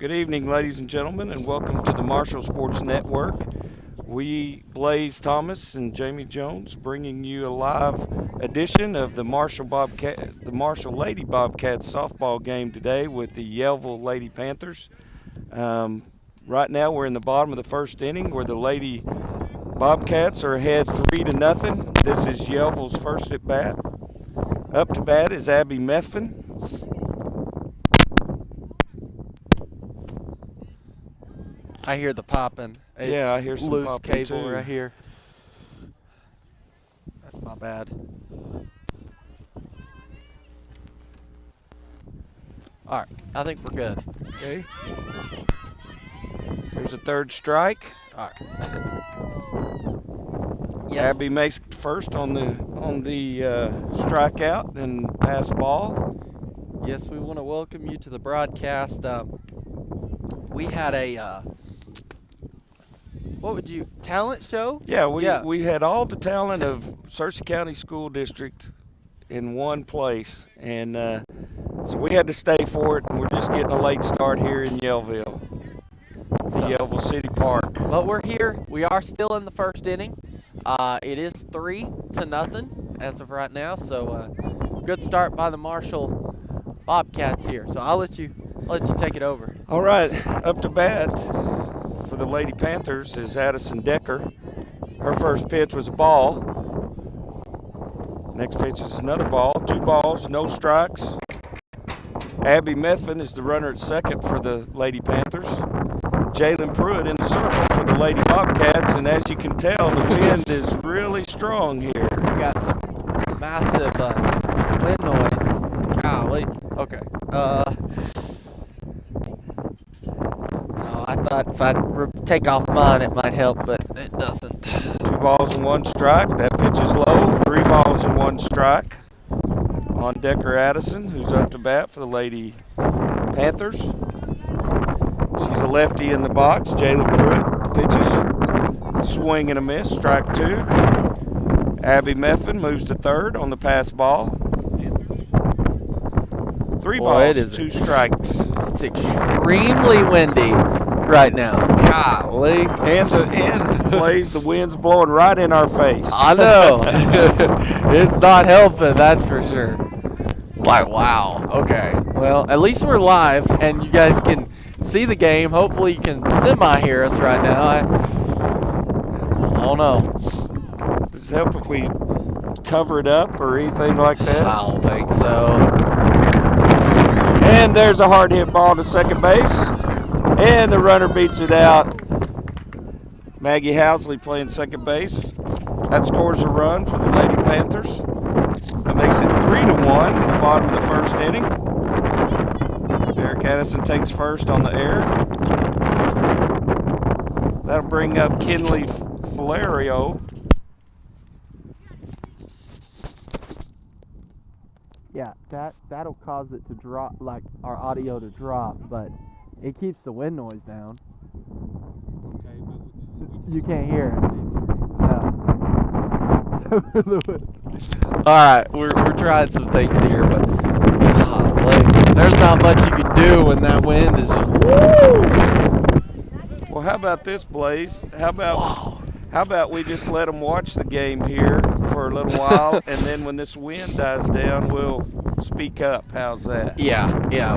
Good evening, ladies and gentlemen, and welcome to the Marshall Sports Network. We, Blaze Thomas and Jamie Jones, bringing you a live edition of the Marshall Lady Bobcats softball game today with the Yellville Lady Panthers. Right now, we're in the bottom of the first inning, where the Lady Bobcats are ahead 3-0. This is Yellville's first at bat. Up to bat is Abby Methvin. I hear the popping. Yeah, I hear some loose popping cable too. right here. That's my bad. All right, I think we're good. Okay. There's a third strike. All right. Yes. Abby makes first on the strikeout and pass ball. Yes, we want to welcome you to the broadcast. We had a talent show? Yeah, we had all the talent of Searcy County School District in one place, and so we had to stay for it, and we're just getting a late start here in Yellville, Yellville City Park. But we're here. We are still in the first inning. It is 3-0 as of right now, so good start by the Marshall Bobcats here. So I'll let you take it over. All right, up to bat for the Lady Panthers is Addison Decker. Her first pitch was a ball. Next pitch is another ball. 2 balls, no strikes. Abby Methvin is the runner at second for the Lady Panthers. Jalen Pruitt in the circle for the Lady Bobcats, and as you can tell, the wind is really strong here. We got some massive wind noise. Golly. Okay. I thought if I take off mine, it might help, but it doesn't. 2 balls and 1 strike. That pitch is low. 3 balls and 1 strike on Decker Addison, who's up to bat for the Lady Panthers. She's a lefty in the box. Jalen Pruitt pitches, swing and a miss, strike 2. Abby Methvin moves to third on the pass ball. 3 balls, 2 strikes. It's extremely windy right now. Golly. And Blaze, the wind's blowing right in our face. I know. It's not helping, that's for sure. It's like, wow. Okay. Well, at least we're live, and you guys can see the game. Hopefully you can semi-hear us right now. I don't know. Does it help if we cover it up or anything like that? I don't think so. And there's a hard hit ball to second base. And the runner beats it out. Maggie Housley playing second base. That scores a run for the Lady Panthers. That makes it 3-1 in the bottom of the first inning. Derek Addison takes first on the air. That'll bring up Kinley Falario. Yeah, that'll cause it to drop, like our audio to drop, but it keeps the wind noise down. Okay, you can't hear it. No. All right, we're trying some things here, but golly, there's not much you can do when that wind is. Woo! Well, how about this, Blaze? How about we just let them watch the game here for a little while, and then when this wind dies down, we'll speak up. How's that? Yeah,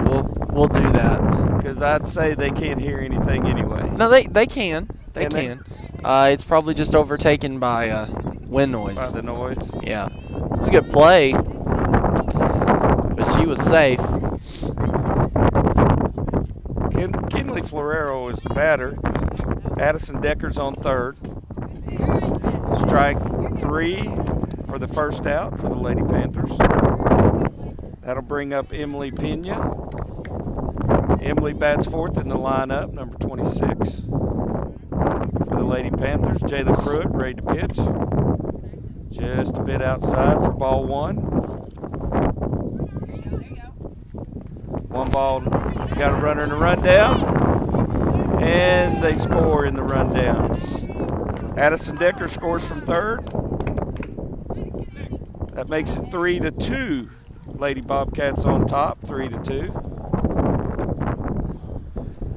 we'll do that. Because I'd say they can't hear anything anyway. No, they can. They can. It's probably just overtaken by wind noise. By the noise. Yeah. It's a good play, but she was safe. Kinley Florero is the batter. Addison Decker's on third. Strike 3 for the first out for the Lady Panthers. That'll bring up Emily Pena. Emily bats fourth in the lineup, number 26. For the Lady Panthers, Jalen Pruitt ready to pitch. Just a bit outside for ball 1. 1 ball, got a runner in the rundown. And they score in the rundown. Addison Decker scores from third. That makes it 3-2. Lady Bobcats on top, 3-2.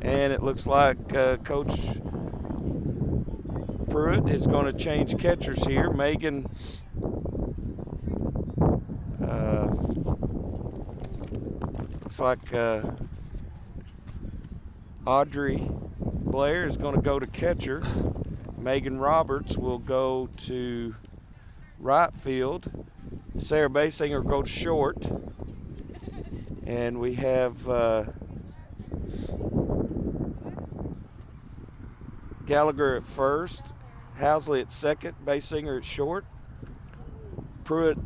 And it looks like Coach Pruitt is going to change catchers here. Megan looks like Audrey Blair is going to go to catcher. Megan Roberts will go to right field. Sarah Basinger will go to short. And we have Gallagher at first, Housley at second, Basinger at short. Pruitt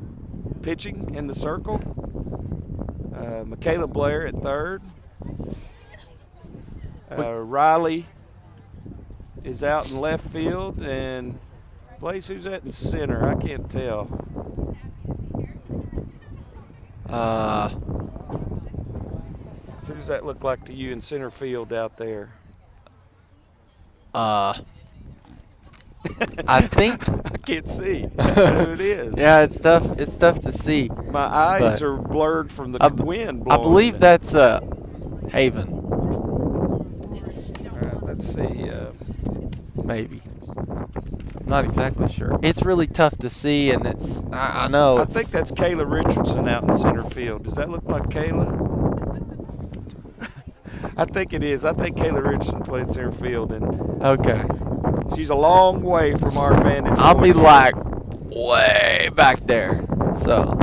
pitching in the circle. Michaela Blair at third. Riley is out in left field, and Blaze, who's that in center? I can't tell. Who does that look like to you in center field out there? I think I can't see who it is. Yeah, it's tough. It's tough to see. My eyes are blurred from the wind blowing. I believe that's Haven. All right, let's see. Maybe. I'm not exactly sure. It's really tough to see, and it's I know. I think that's Kayla Richardson out in center field. Does that look like Kayla? I think it is. I think Kayla Richardson played center field, and okay. She's a long way from our vantage. I'll be like way back there. So,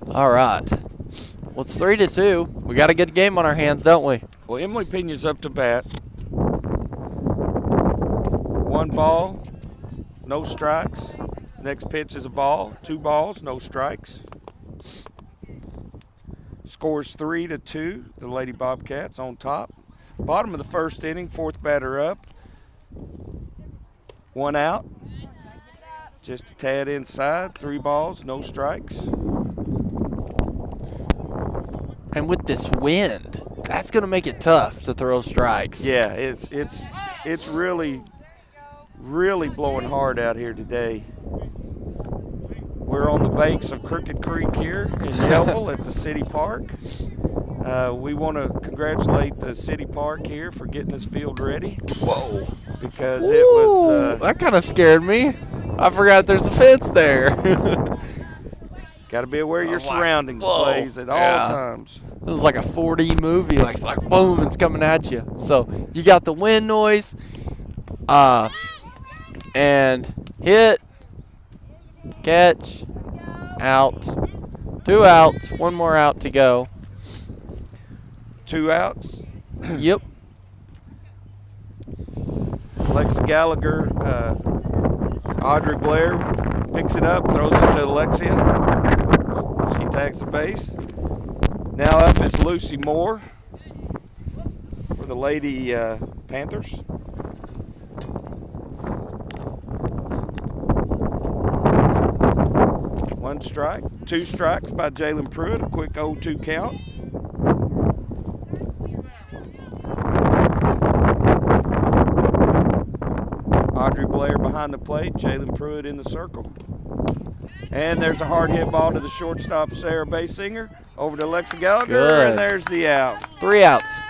all right. Well, it's 3-2. We got a good game on our hands, don't we? Well, Emily Pena's up to bat. 1 ball, no strikes. Next pitch is a ball. 2 balls, no strikes. Scores 3-2. The Lady Bobcats on top. Bottom of the first inning, 4th batter up. 1 out. Just a tad inside. 3 balls, no strikes. And with this wind, that's going to make it tough to throw strikes. Yeah, it's really blowing hard out here today. We're on the banks of Crooked Creek here in Yellville at the City Park. We want to congratulate the City Park here for getting this field ready. Whoa. Because it was... that kind of scared me. I forgot there's a fence there. Got to be aware of your surroundings, Blaze, at all times. It was like a 4D movie. Like, it's like, boom, it's coming at you. So, you got the wind noise. And hit. Catch. Out. 2 outs. 1 more out to go. 2 outs. Yep. Alexa Gallagher, Audrey Blair picks it up, throws it to Alexia. She tags the base. Now up is Lucy Moore for the Lady Panthers. One strike, 2 strikes by Jalen Pruitt, a quick 0-2 count. Audrey Blair behind the plate, Jalen Pruitt in the circle. And there's a hard hit ball to the shortstop, Sarah Basinger, over to Alexa Gallagher, Good. And there's the out. 3 outs.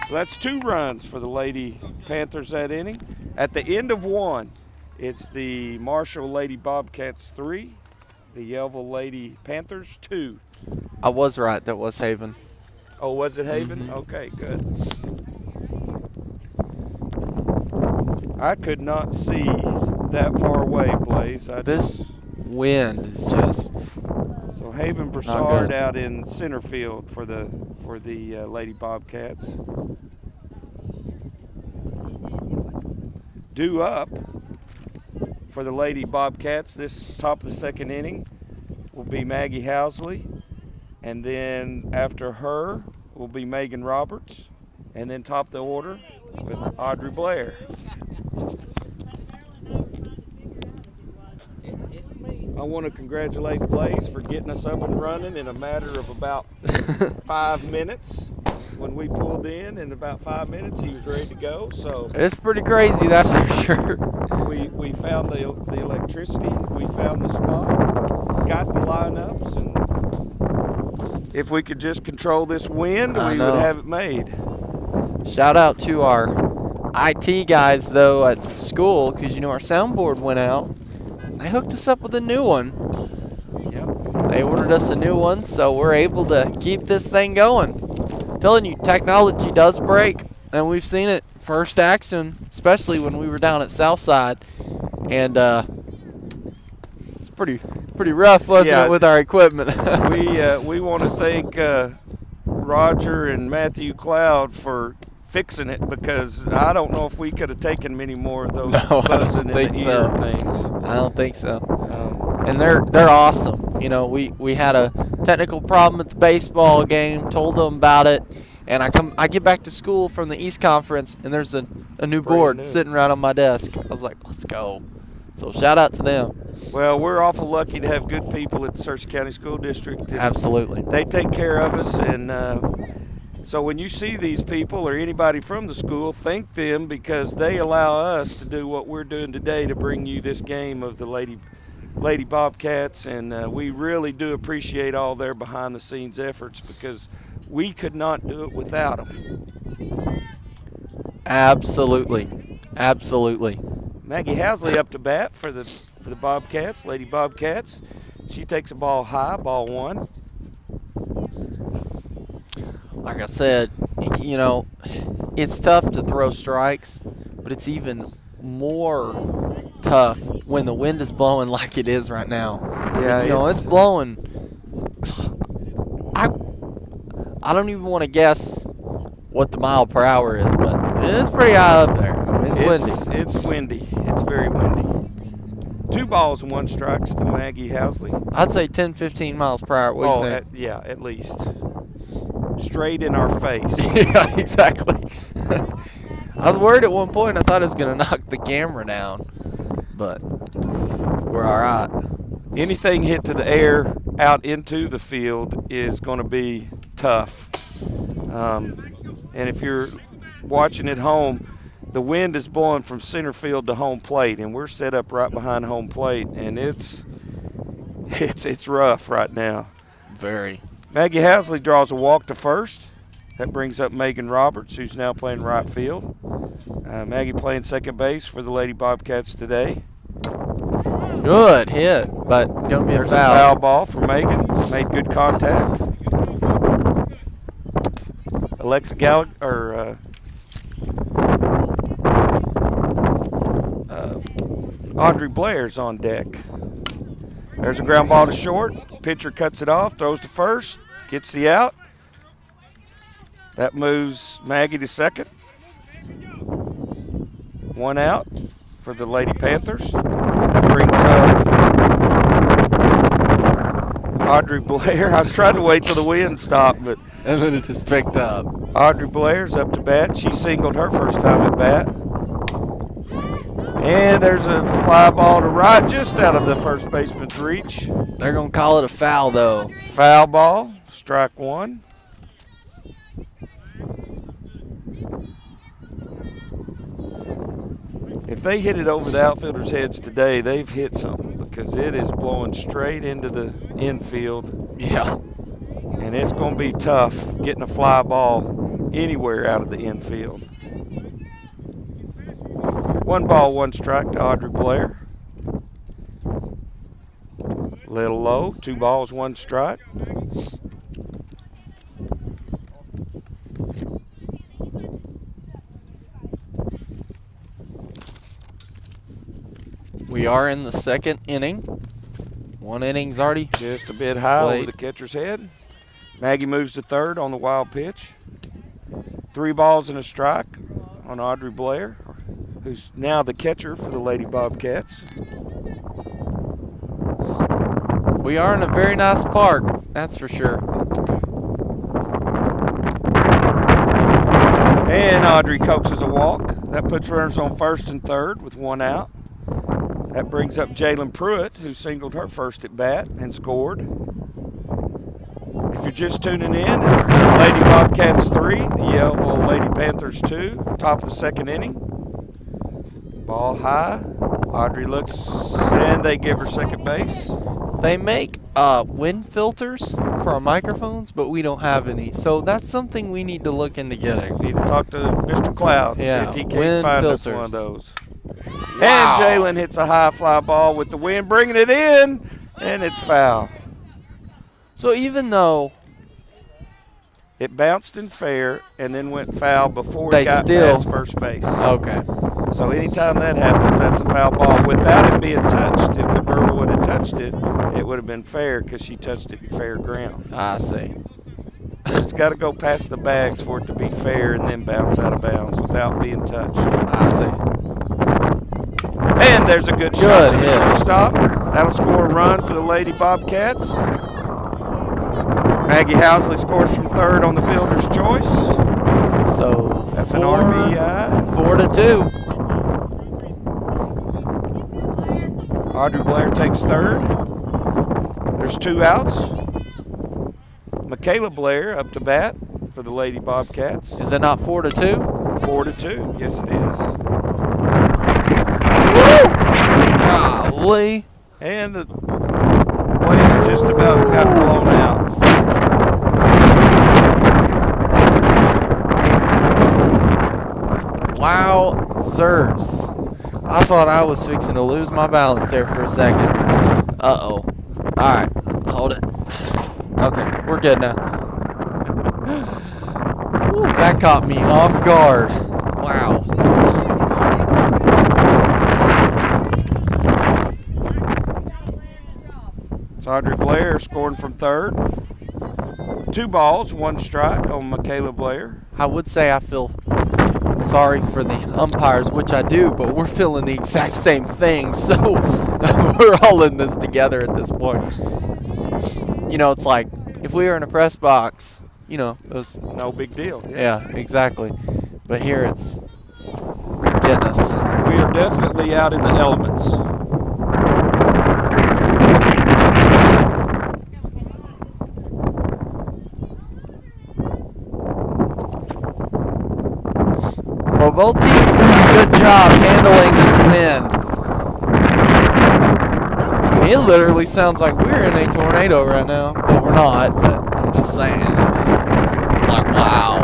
So that's 2 runs for the Lady Panthers that inning. At the end of 1, it's the Marshall Lady Bobcats 3, the Yellville Lady Panthers 2. I was right. That was Haven. Oh, was it Haven? Mm-hmm. Okay, good. I could not see that far away, Blaze. This wind is just... So Haven Broussard out in center field for the Lady Bobcats. Due up for the Lady Bobcats this top of the 2nd inning will be Maggie Housley, and then after her will be Megan Roberts, and then top the order with Audrey Blair. I want to congratulate Blaze for getting us up and running in a matter of about 5 minutes. When we pulled in about 5 minutes, he was ready to go. So it's pretty crazy, that's for sure. We found the electricity. We found the spot, got the lineups, and If we could just control this wind, I we know. would have it made. Shout out to our IT guys, though, at the school, because, our soundboard went out. They hooked us up with a new one. Yep. They ordered us a new one, so we're able to keep this thing going. I'm telling you, technology does break, and we've seen it first action, especially when we were down at Southside. And it's pretty rough, wasn't it, with our equipment? We want to thank Roger and Matthew Cloud for fixing it, because I don't know if we could have taken many more of those buzzing in the ear things. I don't think so. And they're awesome. We had a technical problem at the baseball game, told them about it, and I get back to school from the East Conference, and there's a new board sitting right on my desk. I was like, let's go. So shout out to them. Well, we're awful lucky to have good people at the Searcy County School District. Absolutely. They take care of us, and so when you see these people or anybody from the school, thank them, because they allow us to do what we're doing today to bring you this game of the Lady Bobcats, and we really do appreciate all their behind-the-scenes efforts, because we could not do it without them. Absolutely. Maggie Housley up to bat for the Bobcats, Lady Bobcats. She takes a ball high, ball one. Like I said, it's tough to throw strikes, but it's even more tough when the wind is blowing like it is right now. Yeah, it's blowing. I don't even want to guess what the mile per hour is, but it's pretty high up there. It's windy. It's windy. It's very windy. 2 balls and 1 strikes to Maggie Housley. I'd say 10, 15 miles per hour. What do you think? At least. Straight in our face. Yeah, exactly. I was worried at one point. I thought it was going to knock the camera down, but we're all right. Anything hit to the air out into the field is going to be tough. And if you're watching at home, the wind is blowing from center field to home plate, and we're set up right behind home plate, and it's rough right now. Very. Maggie Housley draws a walk to first. That brings up Megan Roberts, who's now playing right field. Maggie playing second base for the Lady Bobcats today. Good hit, but going to be a foul. There's a foul ball for Megan. Made good contact. Alexa Gallagher, Audrey Blair's on deck. There's a ground ball to short. Pitcher cuts it off, throws to first, gets the out. That moves Maggie to second. 1 out for the Lady Panthers. That brings up Audrey Blair. I was trying to wait till the wind stopped, but and then it just picked up. Audrey Blair's up to bat. She singled her first time at bat. And there's a fly ball to right, just out of the first baseman's reach. They're going to call it a foul, though. Foul ball, strike 1. If they hit it over the outfielders' heads today, they've hit something, because it is blowing straight into the infield. Yeah. And it's going to be tough getting a fly ball anywhere out of the infield. 1 ball, 1 strike to Audrey Blair. Little low, 2 balls, 1 strike. We are in the second inning. 1 inning's already just a bit high played. over the catcher's head. Maggie moves to third on the wild pitch. 3 balls and a strike on Audrey Blair, who's now the catcher for the Lady Bobcats. We are in a very nice park, that's for sure. And Audrey coaxes a walk. That puts runners on first and third with 1 out. That brings up Jalen Pruitt, who singled her first at bat and scored. If you're just tuning in, it's the Lady Bobcats 3, the Yellville Lady Panthers 2, top of the second inning. Ball high. Audrey looks, and they give her second base. They make wind filters for our microphones, but we don't have any. So that's something we need to look into getting. Need to talk to Mr. Cloud, Yeah, see if he can't wind find filters. us one of those. Wow. And Jalen hits a high fly ball with the wind, bringing it in, and it's foul. So even though it bounced in fair and then went foul before They it got still- past first base. okay, So anytime that happens, that's a foul ball without it being touched. If the girl would have touched it, it would have been fair because she touched it in fair ground. I see. It's got to go past the bags for it to be fair and then bounce out of bounds without being touched. I see. And there's a good shot. Good to the hit. shortstop. That'll score a run for the Lady Bobcats. Maggie Housley scores from third on the fielder's choice. So That's an RBI. 4-2. Audrey Blair takes third. There's 2 outs. Michaela Blair up to bat for the Lady Bobcats. Is it not 4-2? 4-2. Yes, it is. Golly. And the Blaze just about got blown out. Wow, sirs. I thought I was fixing to lose my balance there for a second. Uh-oh. Alright, hold it. Okay, we're good now. Ooh, that caught me off guard. Wow. It's Audrey Blair scoring from third. 2 balls, 1 strike on Michaela Blair. I would say I feel sorry for the umpires, which I do, but we're feeling the exact same thing, so we're all in this together at this point. You know, it's like if we were in a press box, you know, those. No big deal. Yeah, exactly. But here it's getting us. We are definitely out in the elements. Well, both teams doing a good job handling this wind. I mean, it literally sounds like we're in a tornado right now, but we're not. But I'm just saying, it's like, wow.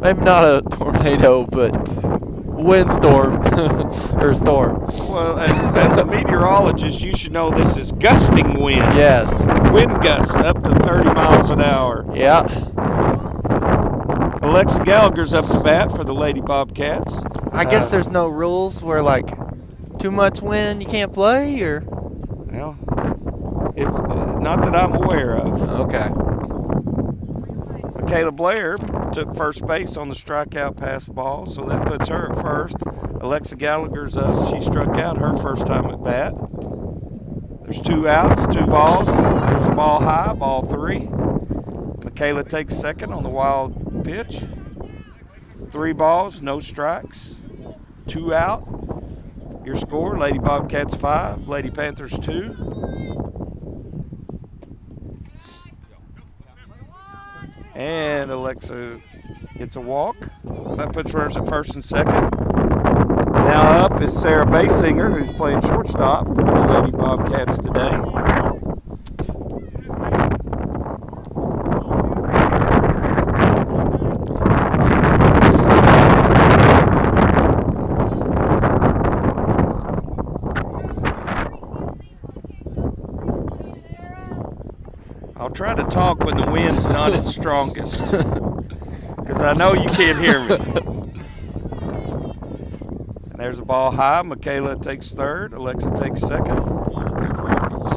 Maybe not a tornado, but windstorm or storm. Well, as a meteorologist, you should know this is gusting wind. Yes. Wind gust up to 30 miles an hour. Yeah. Alexa Gallagher's up to bat for the Lady Bobcats. I guess there's no rules where, like, too much wind you can't play, or? Well, if not that I'm aware of. Okay. Michaela Blair took first base on the strikeout pass ball, so that puts her at first. Alexa Gallagher's up. She struck out her first time at bat. There's 2 outs, 2 balls. There's a ball high, ball 3. Michaela takes second on the wild pitch. 3 balls, no strikes. 2 out. Your score, Lady Bobcats 5, Lady Panthers 2. And Alexa gets a walk. That puts runners at first and second. Now up is Sarah Basinger, who's playing shortstop for the Lady Bobcats today. I'll try to talk when the wind's not its strongest, because I know you can't hear me. And there's a ball high. Michaela takes third. Alexa takes second.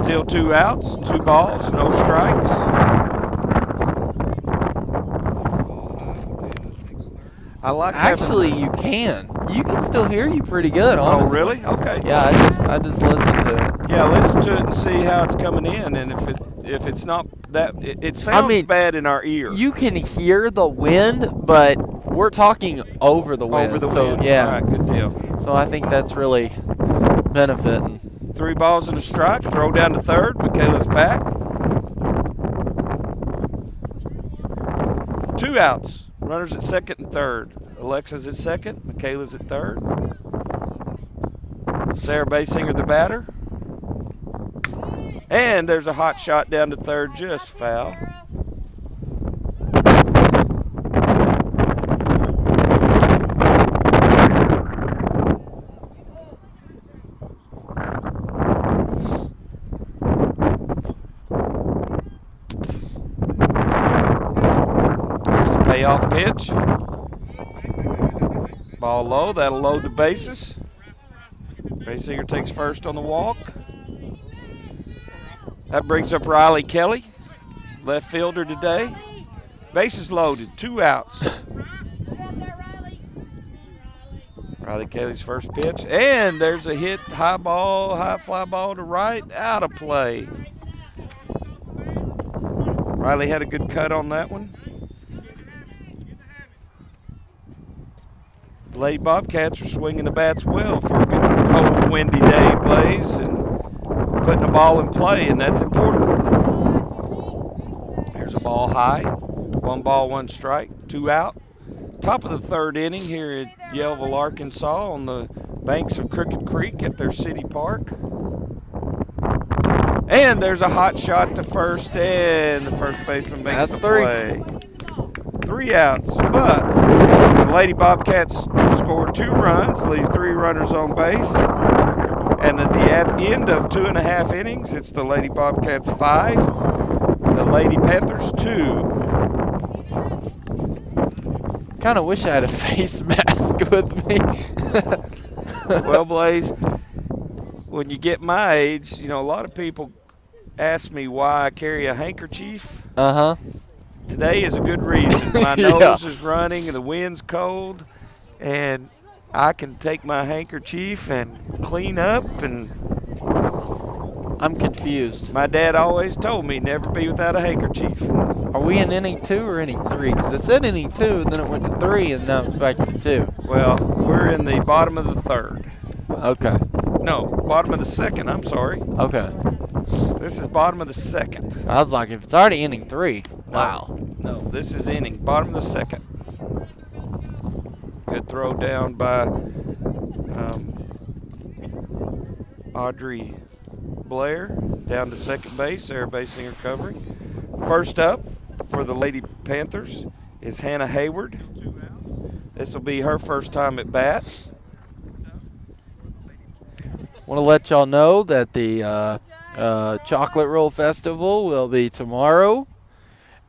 Still 2 outs, 2 balls, no strikes. I like Actually, you can. You can still hear you pretty good, Oh, honestly. really? Okay. Yeah, I just listened to it. Yeah, listen to it and see how it's coming in, and if it's not that, it sounds bad in our ear. You can hear the wind, but we're talking over the wind. Over the so, wind. yeah. All right, good deal. So I think that's really benefiting. 3 balls and a strike. Throw down to third. Michaela's back. 2 outs. Runners at second and third. Alexa's at second. Michaela's at third. Sarah Basinger, the batter. And there's a hot shot down to third, just foul. There's a payoff pitch. Ball low, that'll load the bases. Basinger takes first on the walk. That brings up Riley Kelly, left fielder today. Bases loaded, 2 outs. Riley Kelly's first pitch, and there's a hit, high fly ball to right, out of play. Riley had a good cut on that one. The Lady Bobcats are swinging the bats well for a good cold, windy day, Blaze, and putting the ball in play, and that's important. There's a ball high. 1 ball, 1 strike, 2 out. Top of the 3rd inning here at Yellville, Arkansas, on the banks of Crooked Creek at their city park. And there's a hot shot to first, and the first baseman makes the play. 3 outs, but the Lady Bobcats scored 2 runs, leave 3 runners on base. And at the end of 2.5 innings, it's the Lady Bobcats 5, the Lady Panthers 2. Kind of wish I had a face mask with me. Well, Blaze, when you get my age, a lot of people ask me why I carry a handkerchief. Uh-huh. Today is a good reason. My nose is running and the wind's cold, and I can take my handkerchief and clean up. And I'm confused. my dad always told me never be without a handkerchief. Are we in inning 2 or inning 3? Because it said inning 2, and then it went to 3, and now it's back to 2. Well, we're in the bottom of the 3rd. Okay. No, bottom of the 2nd, I'm sorry. Okay. This is bottom of the 2nd. I was like, if it's already inning 3, wow. No, this is inning, bottom of the 2nd. Good throw down by Audrey Blair, down to second base. Sarah Basinger covering. First up for the Lady Panthers is Hannah Hayward. This will be her first time at bat. Want to let y'all know that the Chocolate Roll Festival will be tomorrow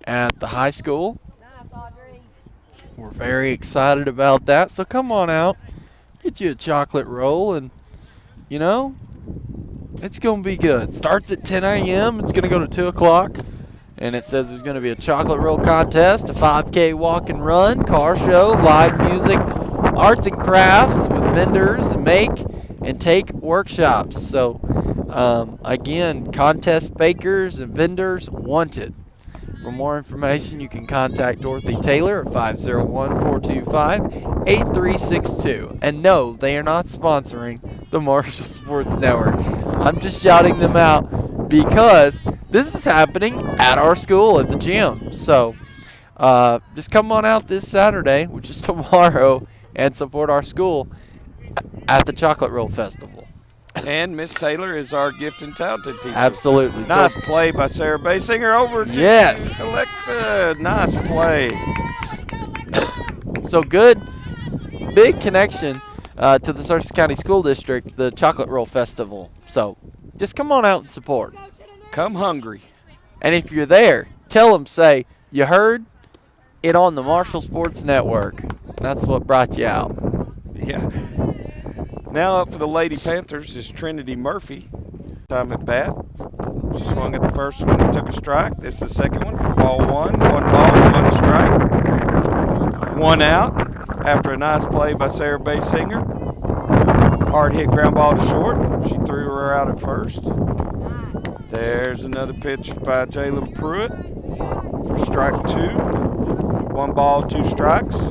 at the high school. We're very excited about that, so come on out, get you a chocolate roll, and it's going to be good. Starts at 10 a.m. It's going to go to 2 o'clock, and it says there's going to be a chocolate roll contest, a 5K walk and run, car show, live music, arts and crafts with vendors, and make and take workshops. So, again, contest bakers and vendors wanted. For more information, you can contact Dorothy Taylor at 501-425-8362. And no, they are not sponsoring the Marshall Sports Network. I'm just shouting them out because this is happening at our school at the gym. So just come on out this Saturday, which is tomorrow, and support our school at the Chocolate Roll Festival. And Miss Taylor is our gift and talented teacher. Absolutely. Nice play by Sarah Basinger over to Alexa. Nice play. So good, big connection to the Sarcee County School District, the Chocolate Roll Festival. So just come on out and support. Come hungry. And if you're there, tell them, say, you heard it on the Marshall Sports Network. That's what brought you out. Yeah. Now up for the Lady Panthers is Trinity Murphy. Time at bat. She swung at the first one and took a strike. This is the second one. Ball 1. 1 ball, 1 strike. 1 out after a nice play by Sarah Basinger. Hard hit ground ball to short. She threw her out at first. There's another pitch by Jalen Pruitt for strike 2. 1 ball, 2 strikes.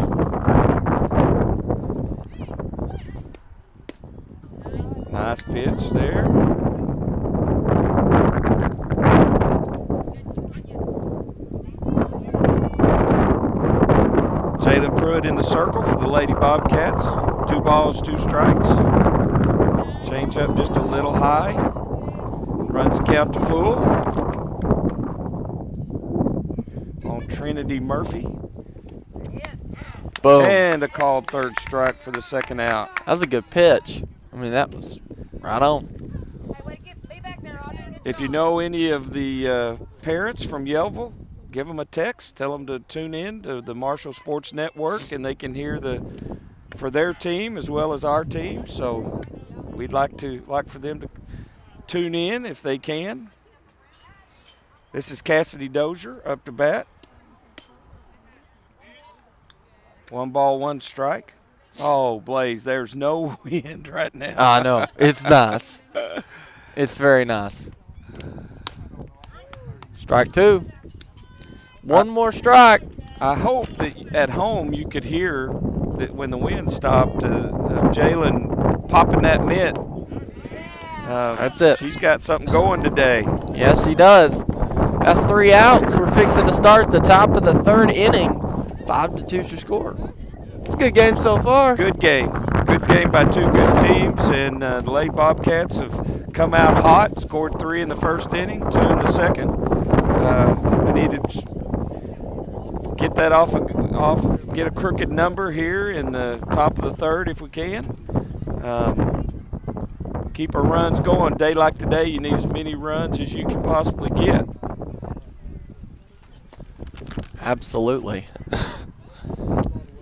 Nice pitch there. Jalen Pruitt in the circle for the Lady Bobcats. 2 balls, 2 strikes. Change up just a little high. Runs the count to full. On Trinity Murphy. Boom. And a called third strike for the second out. That was a good pitch. I mean, that was right on. If you know any of the parents from Yellville, give them a text. Tell them to tune in to the Marshall Sports Network, and they can hear for their team as well as our team. So we'd like for them to tune in if they can. This is Cassidy Dozier up to bat. 1 ball, 1 strike. Oh, Blaze, there's no wind right now. I know. It's nice. It's very nice. Strike 2. One more strike. I hope that at home you could hear that when the wind stopped, Jalen popping that mitt. That's it. She's got something going today. Yes, he does. That's 3 outs. We're fixing to start the top of the 3rd inning. 5-2 your score. It's a good game so far. Good game. Good game by 2 good teams, and the Lady Bobcats have come out hot, scored 3 in the first inning, 2 in the second. We need to get that off, get a crooked number here in the top of the 3rd if we can. Keep our runs going. A day like today, you need as many runs as you can possibly get. Absolutely.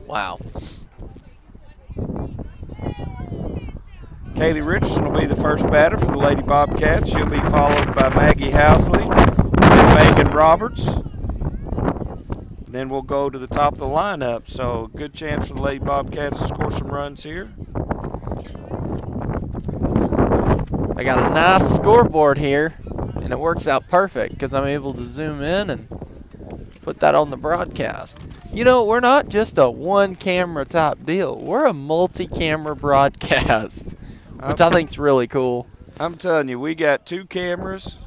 Wow. Kaylee Richardson will be the first batter for the Lady Bobcats. She'll be followed by Maggie Housley and Megan Roberts. Then we'll go to the top of the lineup. So good chance for the Lady Bobcats to score some runs here. I got a nice scoreboard here, and it works out perfect because I'm able to zoom in and put that on the broadcast. You know, we're not just a one-camera type deal. We're a multi-camera broadcast, which I think is really cool. I'm telling you, we got 2 cameras,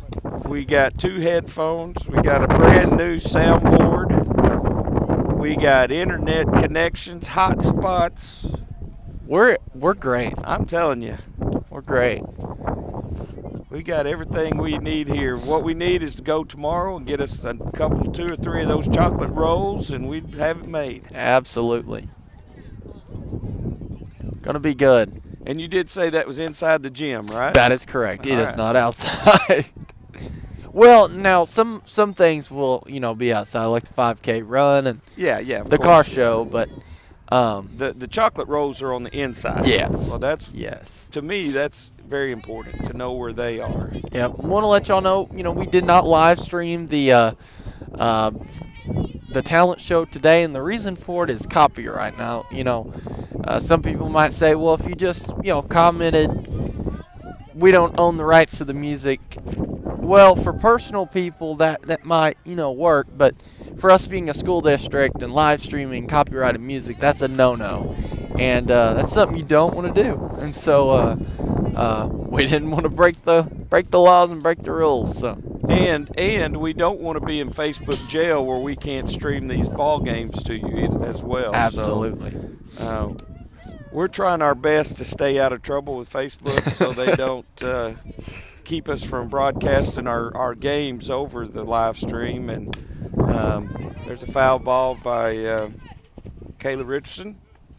we got 2 headphones, we got a brand new soundboard, we got internet connections, hotspots. We're great. I'm telling you. We're great. We got everything we need here. What we need is to go tomorrow and get us a couple, 2 or 3 of those chocolate rolls, and we'd have it made. Absolutely. Gonna be good. And you did say that was inside the gym, right? That is correct. It All is right. not outside. Well, now some things will be outside, like the 5K run and Yeah, the car show, but the chocolate rolls are on the inside. Yes. Well, yes. to me, that's very important to know where they are. Yep. Want to let y'all know, we did not live stream the talent show today, and the reason for it is copyright. Now, some people might say, well, if you just, commented, we don't own the rights to the music. Well, for personal people, that might, work, but for us being a school district and live streaming copyrighted music, that's a no-no. And that's something you don't want to do. And so we didn't want to break the laws and break the rules. So. And we don't want to be in Facebook jail where we can't stream these ball games to you as well. Absolutely. So, we're trying our best to stay out of trouble with Facebook so they don't keep us from broadcasting our games over the live stream. And there's a foul ball by Kayla Richardson,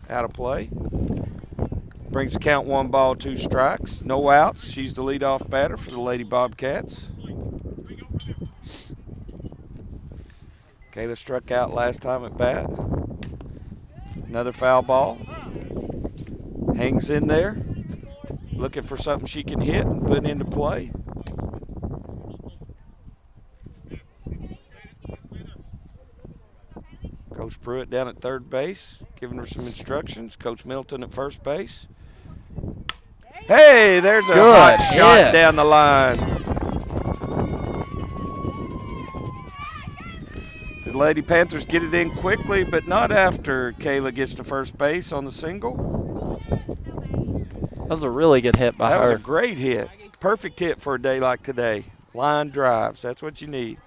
out of play. Brings the count 1 ball, 2 strikes. No outs. She's the leadoff batter for the Lady Bobcats. Kayla struck out last time at bat. Another foul ball. Hangs in there. Looking for something she can hit and put into play. Coach Pruitt down at third base, giving her some instructions. Coach Middleton at first base. Hey, there's a hot shot down the line. The Lady Panthers get it in quickly, but not after Kayla gets to first base on the single. That was a really good hit by her. That was a great hit. Perfect hit for a day like today. Line drives, that's what you need.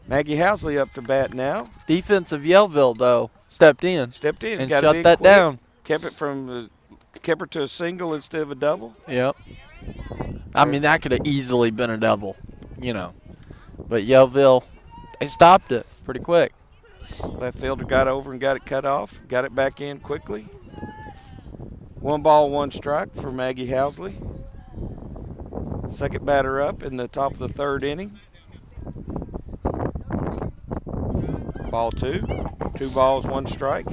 Maggie Housley up to bat now. Defense of Yellville, though, stepped in and and got shut it in that quick. down. Kept it from kept her to a single instead of a double. Yep. I mean, that could have easily been a double, you know. But Yellville, they stopped it pretty quick. Left fielder got over and got it cut off. Got it back in quickly. 1 ball, 1 strike for Maggie Housley. Second batter up in the top of the 3rd inning. Ball 2. 2 balls, 1 strike.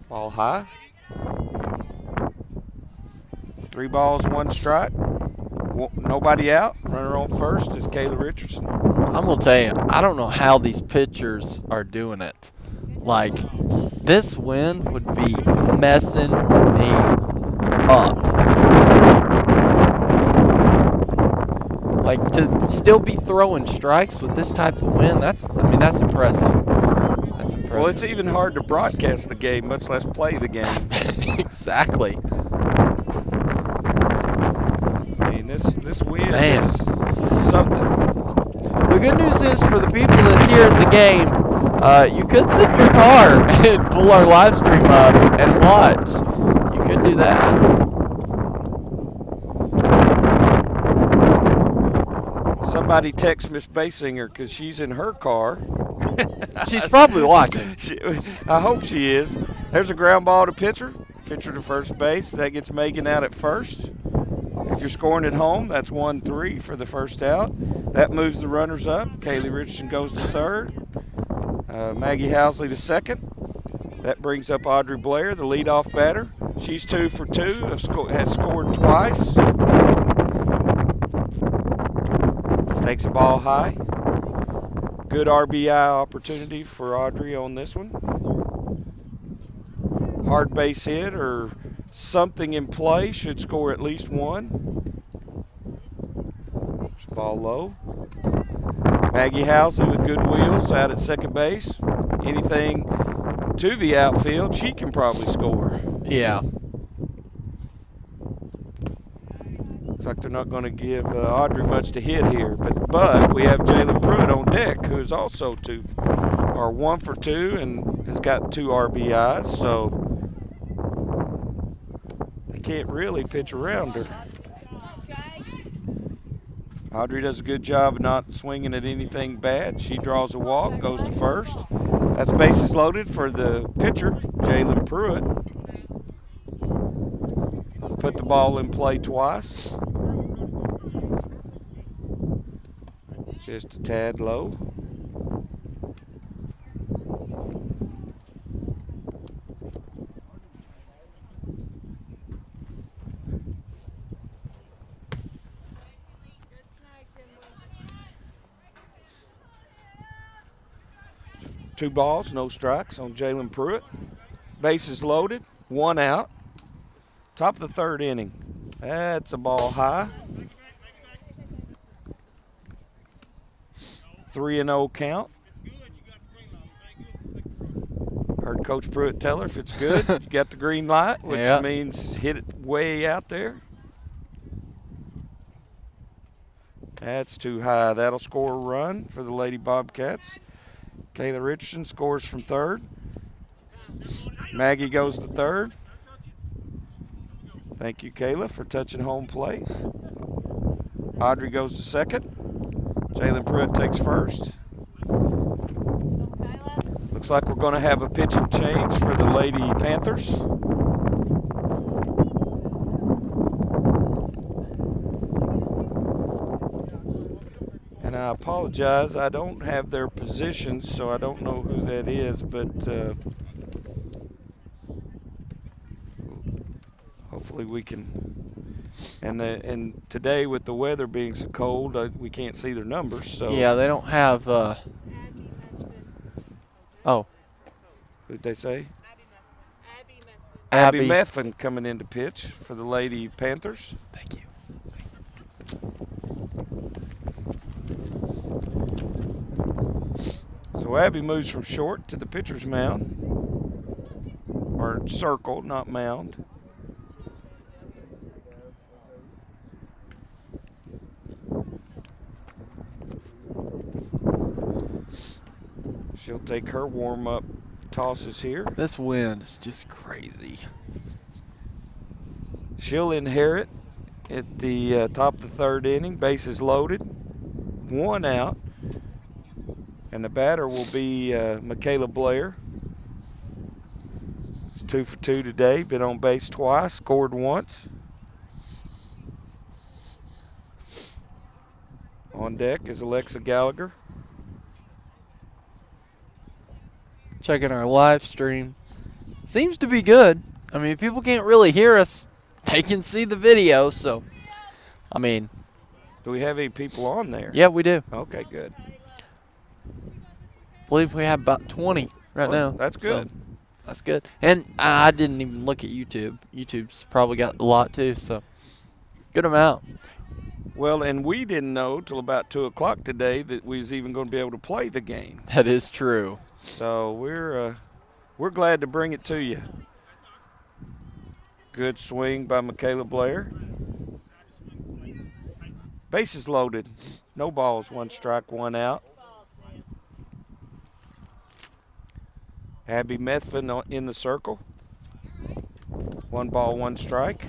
Ball high. 3 balls, 1 strike. Nobody out. Runner on first is Kayla Richardson. I'm going to tell you, I don't know how these pitchers are doing it. Like, this wind would be messing me up. Like, to still be throwing strikes with this type of wind, that's impressive. That's impressive. Well, it's even hard to broadcast the game, much less play the game. Exactly. I mean, this wind is something. The good news is for the people that's here at the game, you could sit in your car and pull our live stream up and watch. You could do that. Somebody text Miss Basinger because she's in her car. She's probably watching. I hope she is. There's a ground ball to pitcher. Pitcher to first base. That gets Megan out at first. If you're scoring at home, that's 1-3 for the first out. That moves the runners up. Kaylee Richardson goes to third. Maggie Housley to second. That brings up Audrey Blair, the leadoff batter. She's 2 for 2, has scored twice. Takes a ball high. Good RBI opportunity for Audrey on this one. Hard base hit or something in play should score at least 1. Ball low. Maggie Housley with good wheels out at second base. Anything to the outfield, she can probably score. Yeah. Looks like they're not going to give Audrey much to hit here, but we have Jalen Pruitt on deck, who is also 1 for 2 and has got 2 RBIs, so they can't really pitch around her. Audrey does a good job of not swinging at anything bad. She draws a walk, goes to first. That's bases loaded for the pitcher, Jalen Pruitt. Put the ball in play twice. Just a tad low. Two balls, no strikes on Jalen Pruitt. Bases loaded, 1 out. Top of the 3rd inning. That's a ball high. 3-0 count. Heard Coach Pruitt tell her if it's good, you got the green light, which means hit it way out there. That's too high. That'll score a run for the Lady Bobcats. Kayla Richardson scores from third. Maggie goes to third. Thank you, Kayla, for touching home plate. Audrey goes to second. Jalen Pruitt takes first. Looks like we're going to have a pitching change for the Lady Panthers. And I apologize, I don't have their positions, so I don't know who that is, but hopefully we can. And today with the weather being so cold, we can't see their numbers. So yeah, they don't have. Oh. Who'd they say? Abby Meffin coming in to pitch for the Lady Panthers. Thank you. So Abby moves from short to the pitcher's mound, or circle, not mound. She'll take her warm-up tosses here. This wind is just crazy. She'll inherit at the top of the third inning. Bases loaded. 1 out. And the batter will be Michaela Blair. It's 2 for 2 today. Been on base twice. Scored once. On deck is Alexa Gallagher. Checking our live stream. Seems to be good. I mean, people can't really hear us. They can see the video, so, I mean. Do we have any people on there? Yeah, we do. Okay, good. I believe we have about 20 right now. That's good. So, that's good. And I didn't even look at YouTube. YouTube's probably got a lot, too, so good amount. Well, and we didn't know till about 2 o'clock today that we was even going to be able to play the game. That is true. So we're glad to bring it to you. Good swing by Michaela Blair. Bases loaded. No balls, 1 strike, 1 out. Abby Methvin in the circle. 1 ball, 1 strike.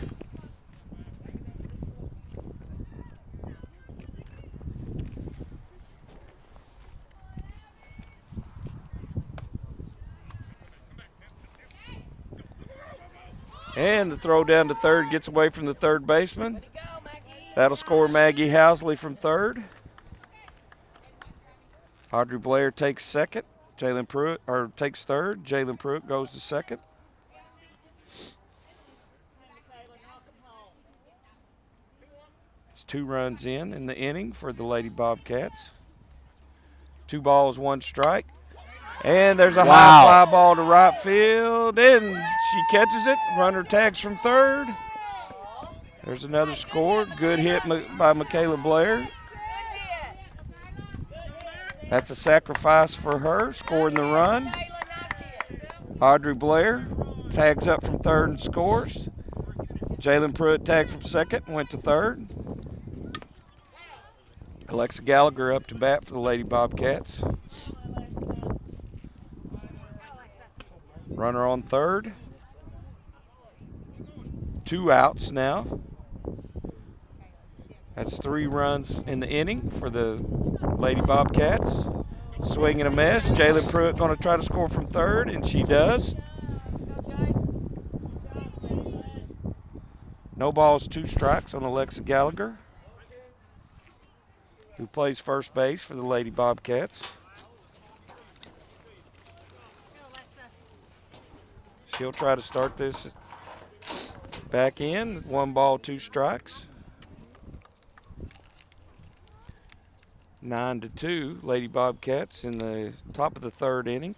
And the throw down to third gets away from the third baseman. That'll score Maggie Housley from third. Audrey Blair takes second. Jalen Pruitt takes third. Jalen Pruitt goes to second. It's 2 runs in the inning for the Lady Bobcats. 2 balls, 1 strike. And there's a high fly ball to right field, and she catches it. Runner tags from third. There's another score. Good hit by Michaela Blair. That's a sacrifice for her, scoring the run. Audrey Blair tags up from third and scores. Jalen Pruitt tagged from second and went to third. Alexa Gallagher up to bat for the Lady Bobcats. Runner on third. 2 outs now. That's 3 runs in the inning for the Lady Bobcats. Swing and a miss. Jalen Pruitt going to try to score from third, and she does. No balls, 2 strikes on Alexa Gallagher, who plays first base for the Lady Bobcats. She'll try to start this back in. 1 ball, 2 strikes. 9-2, Lady Bobcats in the top of the third inning.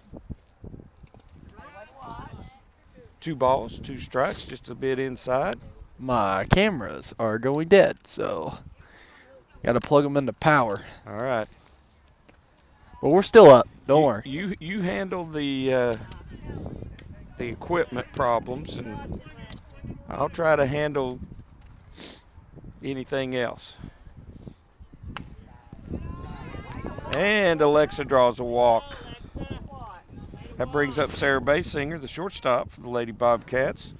2 balls, 2 strikes, just a bit inside. My cameras are going dead, so got to plug them into power. All right. But we're still up. Don't worry. You handle the equipment problems, and I'll try to handle anything else. And Alexa draws a walk. That brings up Sarah Basinger, the shortstop for the Lady Bobcats.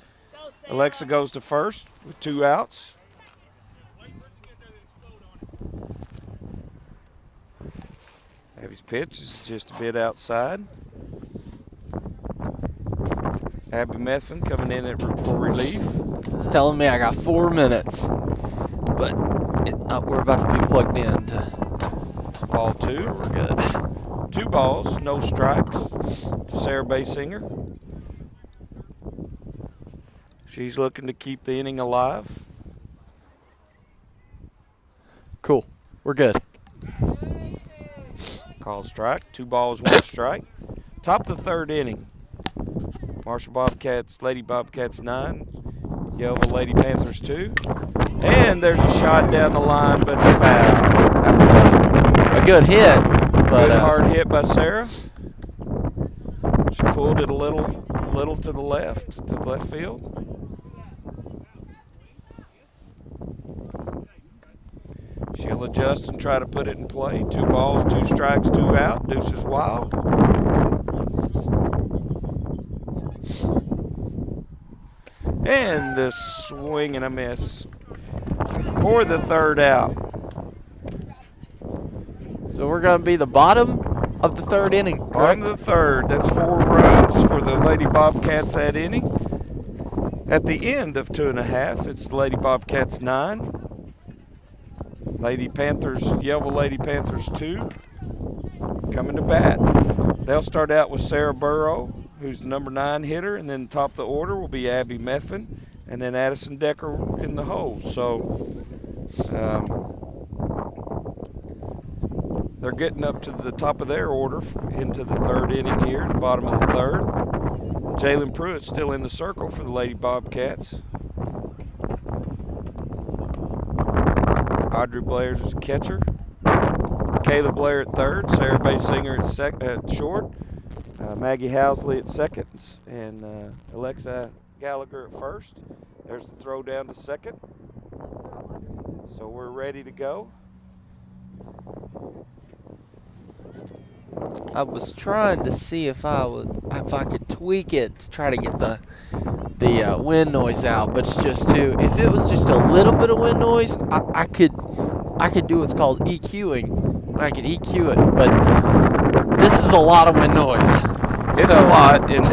Alexa goes to first with 2 outs. Abby's pitch is just a bit outside. Abby Methvin coming in for relief. It's telling me I got 4 minutes, but we're about to be plugged in. Ball 2. We're good. 2 balls, no strikes to Sarah Basinger. She's looking to keep the inning alive. Cool. We're good. Called strike. 2 balls, 1 strike. Top of the third inning. Marshall Bobcats, Lady Bobcats 9. Yelva Lady Panthers 2. And there's a shot down the line, but a foul. That was a good hit. But, good hard hit by Sarah. She pulled it a little to the left field. She'll adjust and try to put it in play. 2 balls, 2 strikes, 2 out. Deuces wild. And the swing and a miss for the 3rd out. So we're going to be the bottom of the 3rd inning, correct? Bottom of the 3rd. That's 4 runs for the Lady Bobcats that inning. At the end of 2.5, it's the Lady Bobcats 9. Lady Panthers, Yellville Lady Panthers 2. Coming to bat. They'll start out with Sarah Burrow, who's the number 9 hitter, and then top of the order will be Abby Meffin, and then Addison Decker in the hole. So they're getting up to the top of their order into the 3rd inning here, the bottom of the 3rd. Jalen Pruitt still in the circle for the Lady Bobcats. Audrey Blair's as catcher. Kayla Blair at 3rd. Sarah Basinger at short. Maggie Housley at 2nd. And Alexa Gallagher at 1st. There's the throw down to 2nd. So we're ready to go. I was trying to see if I could tweak it to try to get the wind noise out, but it's just too. If it was just a little bit of wind noise, I could do what's called EQing. I could EQ it, but this is a lot of wind noise. It's a lot, and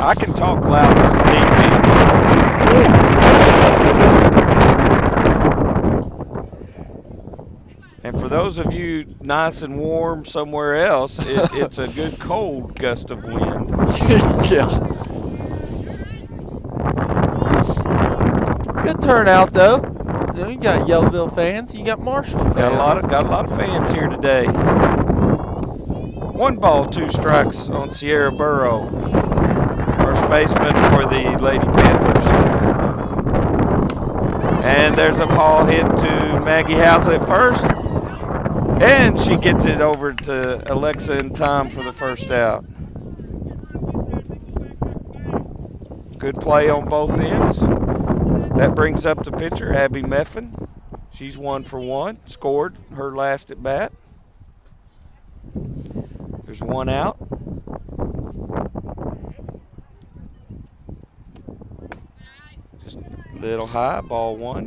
I can talk loud if need be. And for those of you nice and warm somewhere else, it's a good cold gust of wind. Yeah. Good turnout though. You know, you got Yellville fans, you got Marshall fans. Got a lot of fans here today. 1 ball, 2 strikes on Sierra Burrow, first baseman for the Lady Panthers. And there's a ball hit to Maggie Housley at 1st. And she gets it over to Alexa in time for the 1st out. Good play on both ends. That brings up the pitcher, Abby Meffin. She's 1 for 1, scored her last at bat. There's 1 out. Just a little high, ball 1.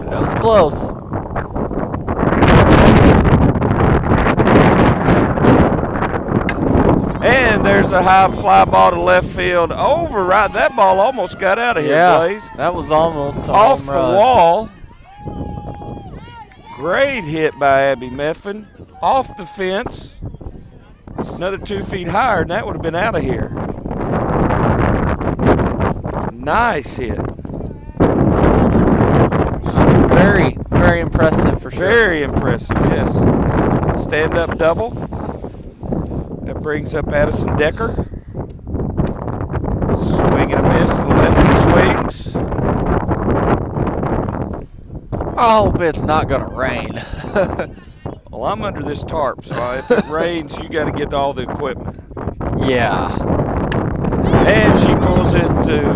That was close. And there's a high fly ball to left field. Over right. That ball almost got out of here, Blaze. That was almost a off home the run. wall. Great hit by Abby Meffin. Off the fence. Another 2 feet higher, and that would have been out of here. Nice hit. Very, very impressive for sure. Very impressive, yes. Stand-up double. That brings up Addison Decker. Swing and a miss. The lefty swings. I hope it's not going to rain. Well, I'm under this tarp, so if it rains, you got to get all the equipment. Yeah. And she pulls it to.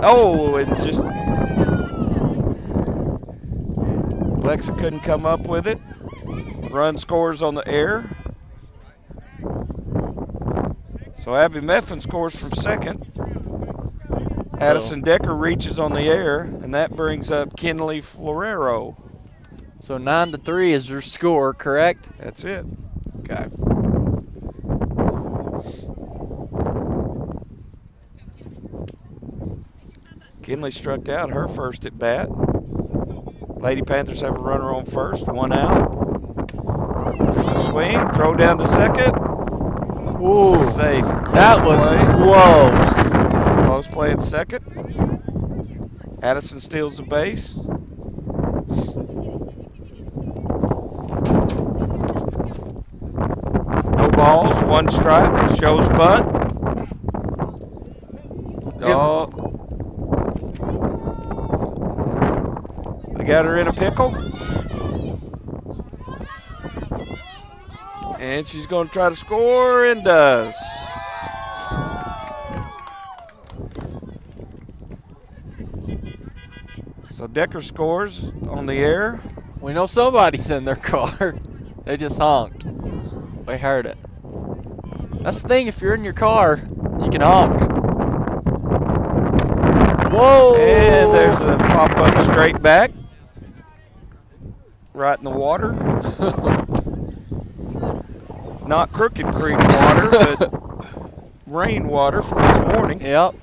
Oh, and just. Alexa couldn't come up with it. Run scores on the air. So Abby Meffin scores from 2nd. Addison Decker reaches on the air, and that brings up Kinley Florero. So 9-3 is your score, correct? That's it. Okay. Kinley struck out her first at bat. Lady Panthers have a runner on 1st, 1 out. There's a swing, throw down to 2nd. Ooh, Safe. that was close. Close play at 2nd. Addison steals the base. No balls, 1 strike. Shows bunt. Oh. They got her in a pickle. And she's going to try to score, and does. So So Decker scores on the air. We know somebody's in their car. They just honked. We heard it. That's the thing, if you're in your car, you can honk. Whoa! And there's a pop-up straight back. Right in the water. Not Crooked Creek water, but rainwater from this morning. Yep.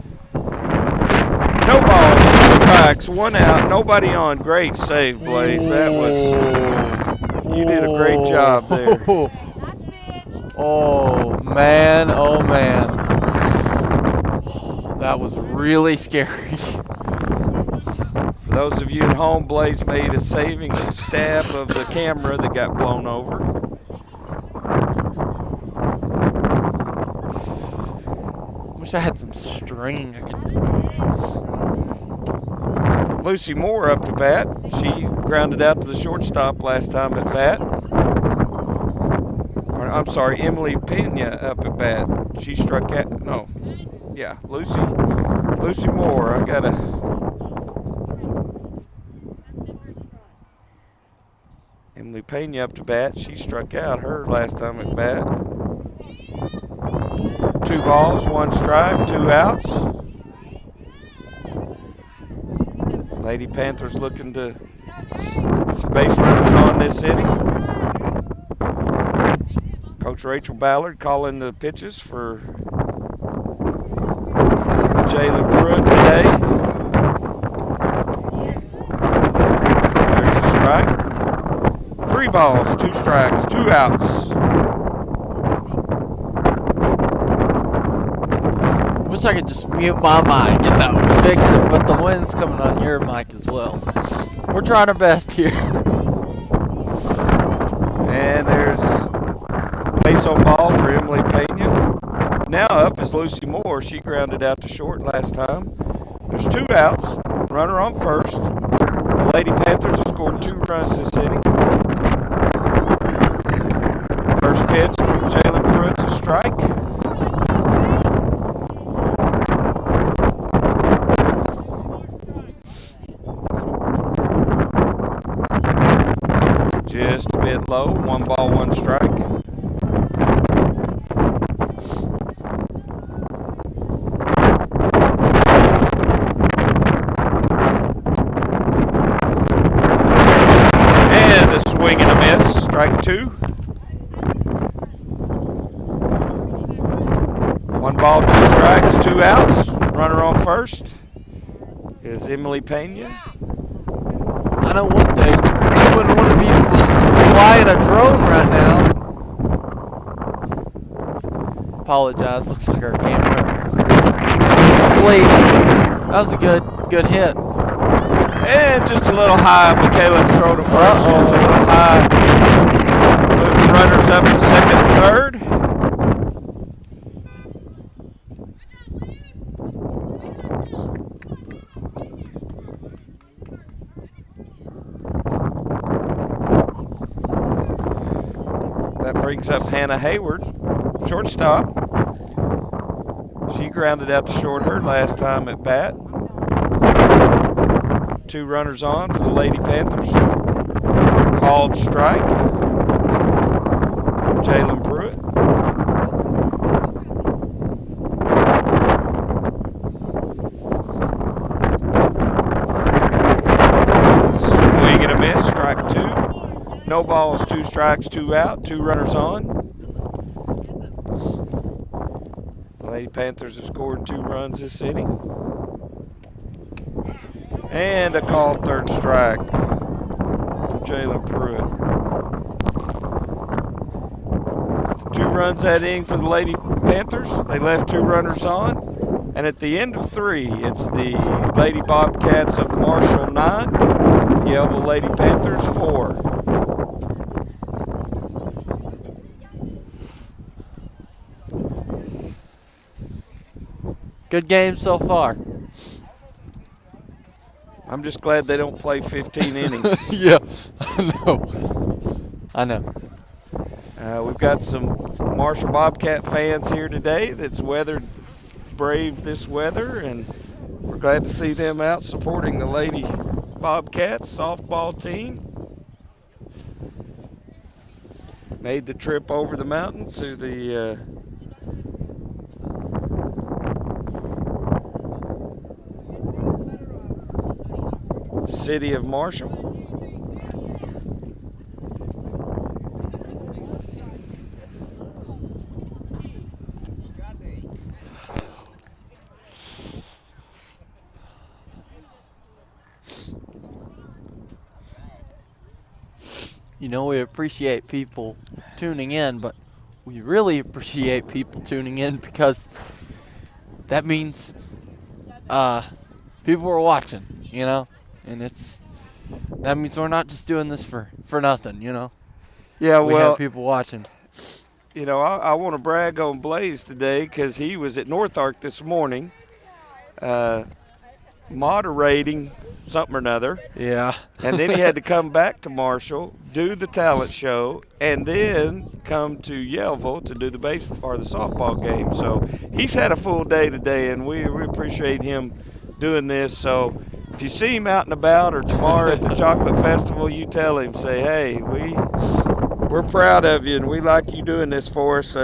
No balls, 2 strikes, 1 out, nobody on. Great save, Blaze. That was, you did a great job there. Oh, man. Oh, man. That was really scary. For those of you at home, Blaze made a saving stab of the camera that got blown over. Wish I had some string. I could... Lucy Moore up to bat. She grounded out to the shortstop last time at bat. Or, I'm sorry, Emily Pena up at bat. She struck out. No. Yeah, Lucy Moore. I got to. Emily Pena up to bat. She struck out her last time at bat. 2 balls, 1 strike, 2 outs. Lady Panthers looking to get some base runners on this inning. Coach Rachel Ballard calling the pitches for Jalen Pruitt today. There's a strike. 3 balls, 2 strikes, 2 outs. Wish I could just mute my mic and that would fix it, but the wind's coming on your mic as well. So we're trying our best here. And there's base on ball for Emily Pena. Now up is Lucy Moore. She grounded out to short last time. There's 2 outs. Runner on first. The Lady Panthers have scored 2 runs this inning. First pitch from Jalen Pruitt's a strike. Just a bit low. 1 ball, 1 strike. And a swing and a miss. Strike 2. 1 ball, 2 strikes, 2 outs. Runner on first is Emily Pena. I know one thing. I wouldn't want to be flying a drone right now. Apologize. Looks like our camera is asleep. That was a good hit. And just a little high. Michaela's throw to first. Just a little high. Move the runners up to second and third. That brings up Hannah Hayward, shortstop. She grounded out to short her last time at bat. 2 runners on for the Lady Panthers. Called strike from Jalen Pruitt. Swing and a miss, strike 2. No balls, 2 strikes, 2 out, 2 runners on. The Lady Panthers have scored 2 runs this inning. And a called 3rd strike from Jalen Pruitt. 2 runs that inning for the Lady Panthers. They left 2 runners on. And at the end of 3, it's the Lady Bobcats of Marshall 9, Yellville Lady Panthers 4. Good game so far. I'm just glad they don't play 15 innings. Yeah, I know. We've got some Marshall Bobcat fans here today that's braved this weather, and we're glad to see them out supporting the Lady Bobcats softball team made the trip over the mountain to the city of Marshall. You know, we appreciate people tuning in, but we really appreciate people tuning in because that means people are watching, you know, and that means we're not just doing this for nothing, you know. Yeah, we have people watching. You know, I want to brag on Blaze today because he was at North Ark this morning moderating something or another. Yeah. And then he had to come back to Marshall, do the talent show, and then come to Yellville to do the softball game. So he's had a full day today, and we appreciate him doing this. So if you see him out and about or tomorrow at the Chocolate Festival, you tell him, say, hey, we're proud of you, and we like you doing this for us.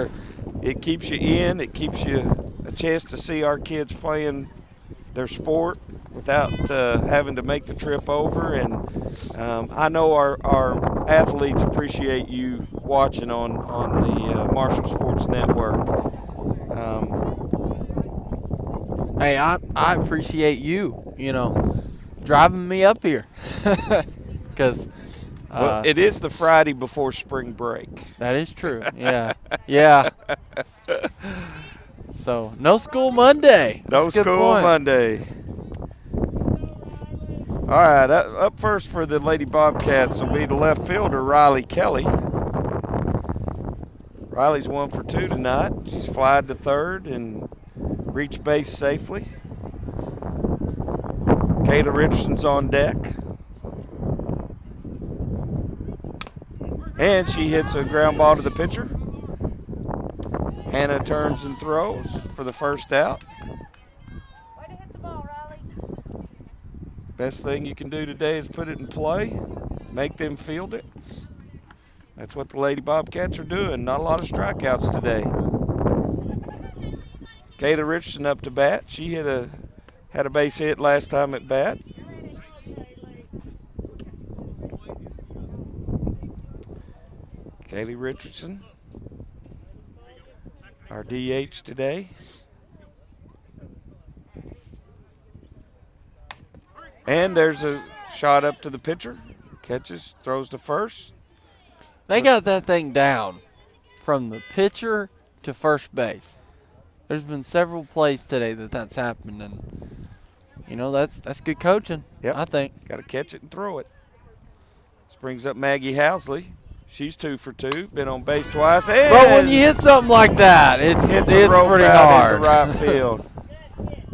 It keeps you in. It keeps you a chance to see our kids playing their sport without having to make the trip over. And I know our athletes appreciate you watching on the Marshall Sports Network. Hey, I appreciate you, you know, driving me up here. Because well, it is the Friday before spring break. That is true. Yeah. Yeah. So, no school Monday. No school Monday. All right, up first for the Lady Bobcats will be the left fielder, Riley Kelly. Riley's 1 for 2 tonight. She's flied to third and reached base safely. Kayla Richardson's on deck. And she hits a ground ball to the pitcher. Hannah turns and throws for the first out. Way to hit the ball, Riley. Best thing you can do today is put it in play, make them field it. That's what the Lady Bobcats are doing. Not a lot of strikeouts today. Kayla Richardson up to bat. She had a base hit last time at bat. Kaylee Richardson, our DH today. And there's a shot up to the pitcher. Catches, throws to first. They got that thing down from the pitcher to first base. There's been several plays today that's happened, and you know that's good coaching. Yep. I think. Got to catch it and throw it. This brings up Maggie Housley. She's 2 for 2. Been on base twice. And but when you hit something like that, it's pretty hard. Into right field.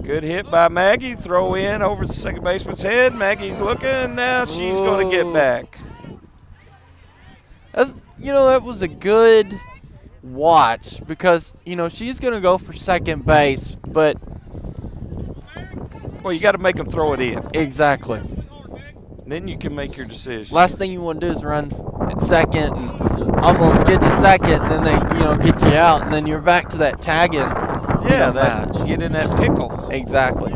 Good hit by Maggie. Throw in over the second baseman's head. Maggie's looking. Now she's going to get back. That was a good watch because, she's going to go for second base, but. Well, you got to make them throw it in. Exactly. Then you can make your decision. Last thing you want to do is run at second and almost get to second, and then they, get you out, and then you're back to that tagging. Match. Get in that pickle. Exactly.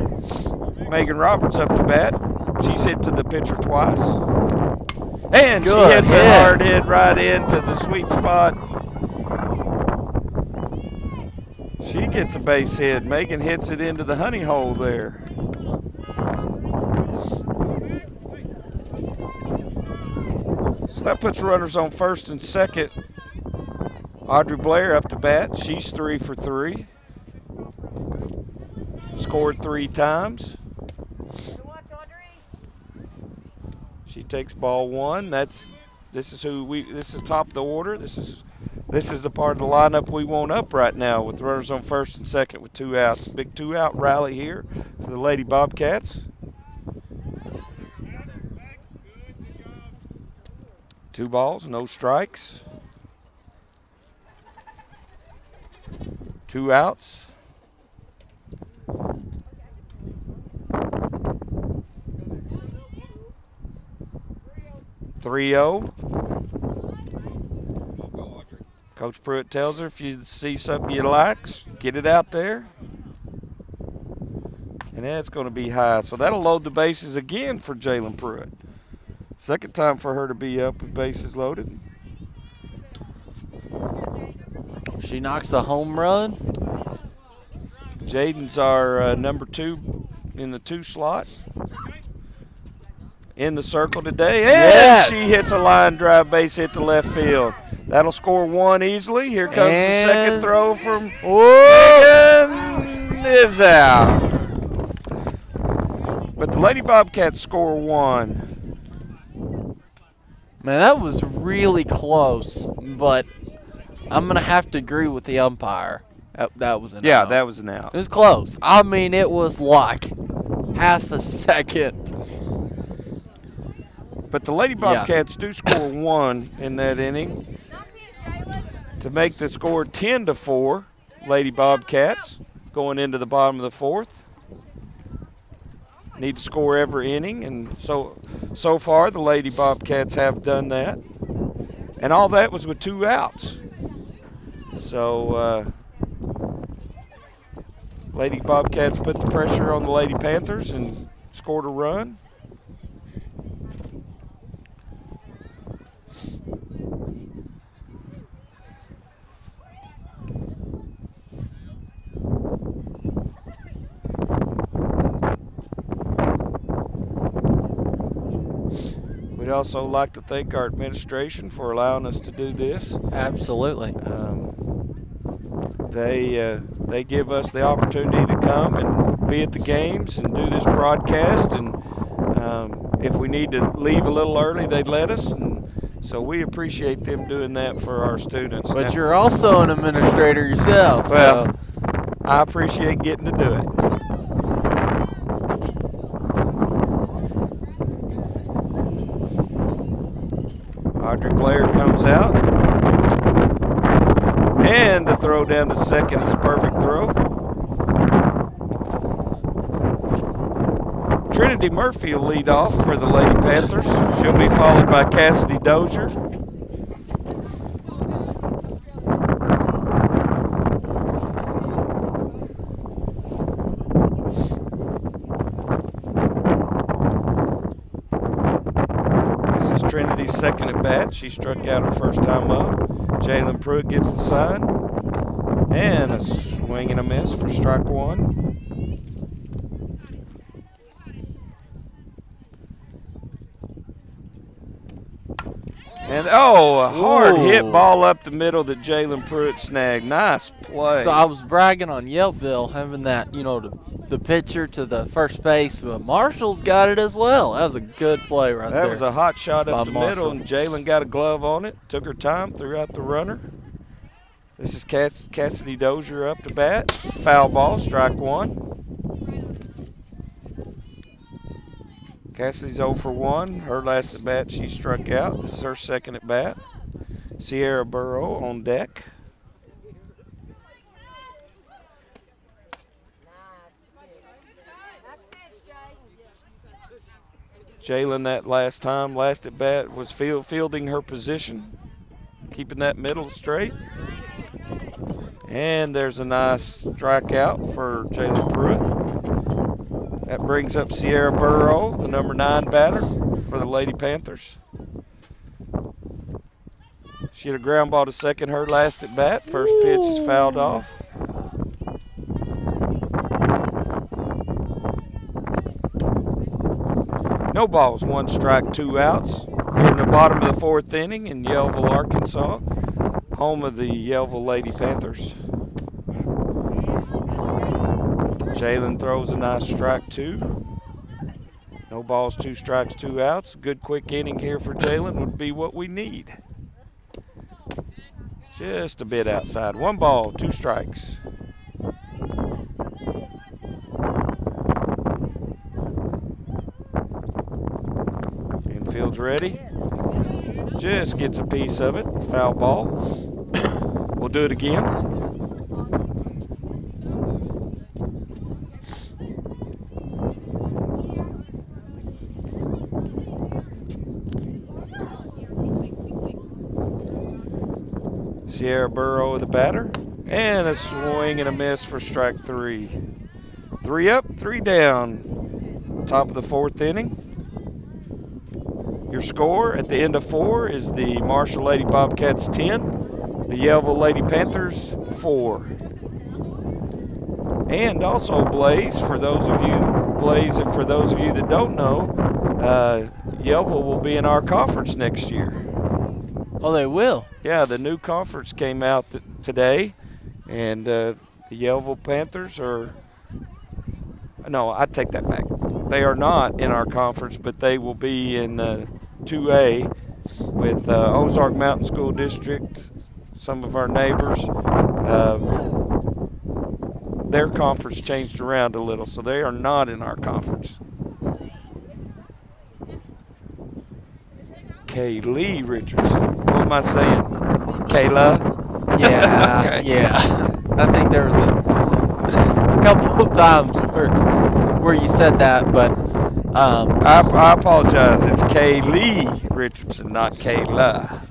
Megan Roberts up to bat. She's hit to the pitcher twice. And good she hits hit. a hard hit right into the sweet spot. She gets a base hit. Megan hits it into the honey hole there. So that puts runners on first and second. Audrey Blair up to bat. She's 3 for 3. Scored 3 times. She takes ball 1. This is top of the order. This is the part of the lineup we want up right now with runners on first and second with 2 outs. Big 2-out rally here for the Lady Bobcats. 2 balls, no strikes. 2 outs. 3-0. Coach Pruitt tells her if you see something you like, get it out there. And that's going to be high. So that'll load the bases again for Jalen Pruitt. Second time for her to be up with bases loaded. She knocks a home run. Jaden's our number 2 in the 2 slot. In the circle today. And Yes. she hits a line drive base hit to left field. That'll score 1 easily. Here comes the second throw from Megan is out. But the Lady Bobcats score 1. Man, that was really close, but I'm going to have to agree with the umpire. That was an out. That was an out. It was close. I mean, it was like half a second. But the Lady Bobcats do score 1 in that inning to make the score 10-4. Lady Bobcats going into the bottom of the 4th. Need to score every inning, and so far the Lady Bobcats have done that. And all that was with 2 outs. So Lady Bobcats put the pressure on the Lady Panthers and scored a run. We'd also like to thank our administration for allowing us to do this. Absolutely. They give us the opportunity to come and be at the games and do this broadcast. And if we need to leave a little early, they'd let us. And so we appreciate them doing that for our students. But you're also an administrator yourself. Well, so. I appreciate getting to do it. Audrey Blair comes out. And the throw down to second is a perfect throw. Trinity Murphy will lead off for the Lady Panthers. She'll be followed by Cassidy Dozier. Trinity's second at bat. She struck out her first time up. Jalen Pruitt gets the sign. And a swing and a miss for strike 1. And a hard hit ball up the middle that Jalen Pruitt snagged. Nice play. So I was bragging on Yelpville having that, the pitcher to the first base, but Marshall's got it as well. That was a good play right there. That was a hot shot up the middle, Marshall. and Jalen got a glove on it. Took her time, threw out the runner. This is Cassidy Dozier up to bat. Foul ball, strike 1. Cassidy's 0 for 1. Her last at bat, she struck out. This is her second at bat. Sierra Burrow on deck. Jalen that last at bat, was fielding her position, keeping that middle straight. And there's a nice strikeout for Jalen Pruitt. That brings up Sierra Burrow, the number 9 batter for the Lady Panthers. She had a ground ball to second her last at bat. First pitch is fouled off. No balls, 1 strike, 2 outs. We're in the bottom of the 4th inning in Yellville, Arkansas, home of the Yellville Lady Panthers. Jalen throws a nice strike 2. No balls, 2 strikes, 2 outs. Good quick inning here for Jalen would be what we need. Just a bit outside. 1 ball, 2 strikes. Infield's ready. Just gets a piece of it. Foul ball. We'll do it again. Sierra Burrow, the batter. And a swing and a miss for strike 3. 3 up, 3 down. Top of the 4th inning. Your score at the end of 4 is the Marshall Lady Bobcats 10, the Yellville Lady Panthers 4. And also, Blaze, and for those of you that don't know, Yellville will be in our conference next year. Oh, they will? Yeah, the new conference came out today, and the Yellville Panthers are – no, I take that back. They are not in our conference, but they will be in 2A with Ozark Mountain School District, some of our neighbors. Their conference changed around a little, so they are not in our conference. Kaylee Richardson. What am I saying? Kayla? Yeah, Okay. yeah. I think there was a couple of times where you said that, but I apologize. It's Kaylee Richardson, not Kayla.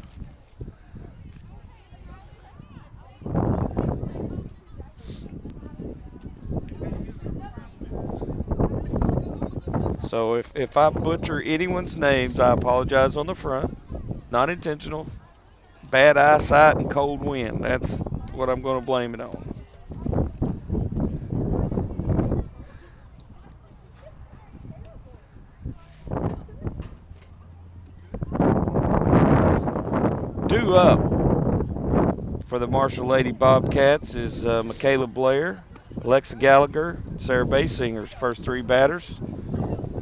So if I butcher anyone's names, I apologize on the front. Not intentional. Bad eyesight and cold wind. That's what I'm going to blame it on. Due up for the Marshall Lady Bobcats is Michaela Blair, Alexa Gallagher, and Sarah Basinger's first 3 batters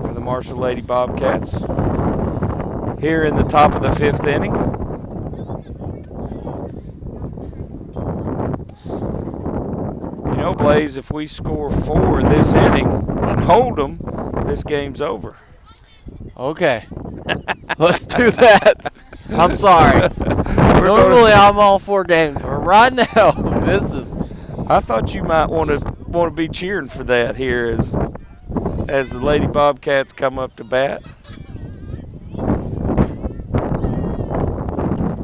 for the Marshall Lady Bobcats. Here in the top of the 5th inning. You know, Blaze, if we score 4 this inning and hold them, this game's over. okay. Let's do that. I'm sorry. Normally I'm all 4 games, but right now this is. I thought you might want to be cheering for that here as the Lady Bobcats come up to bat.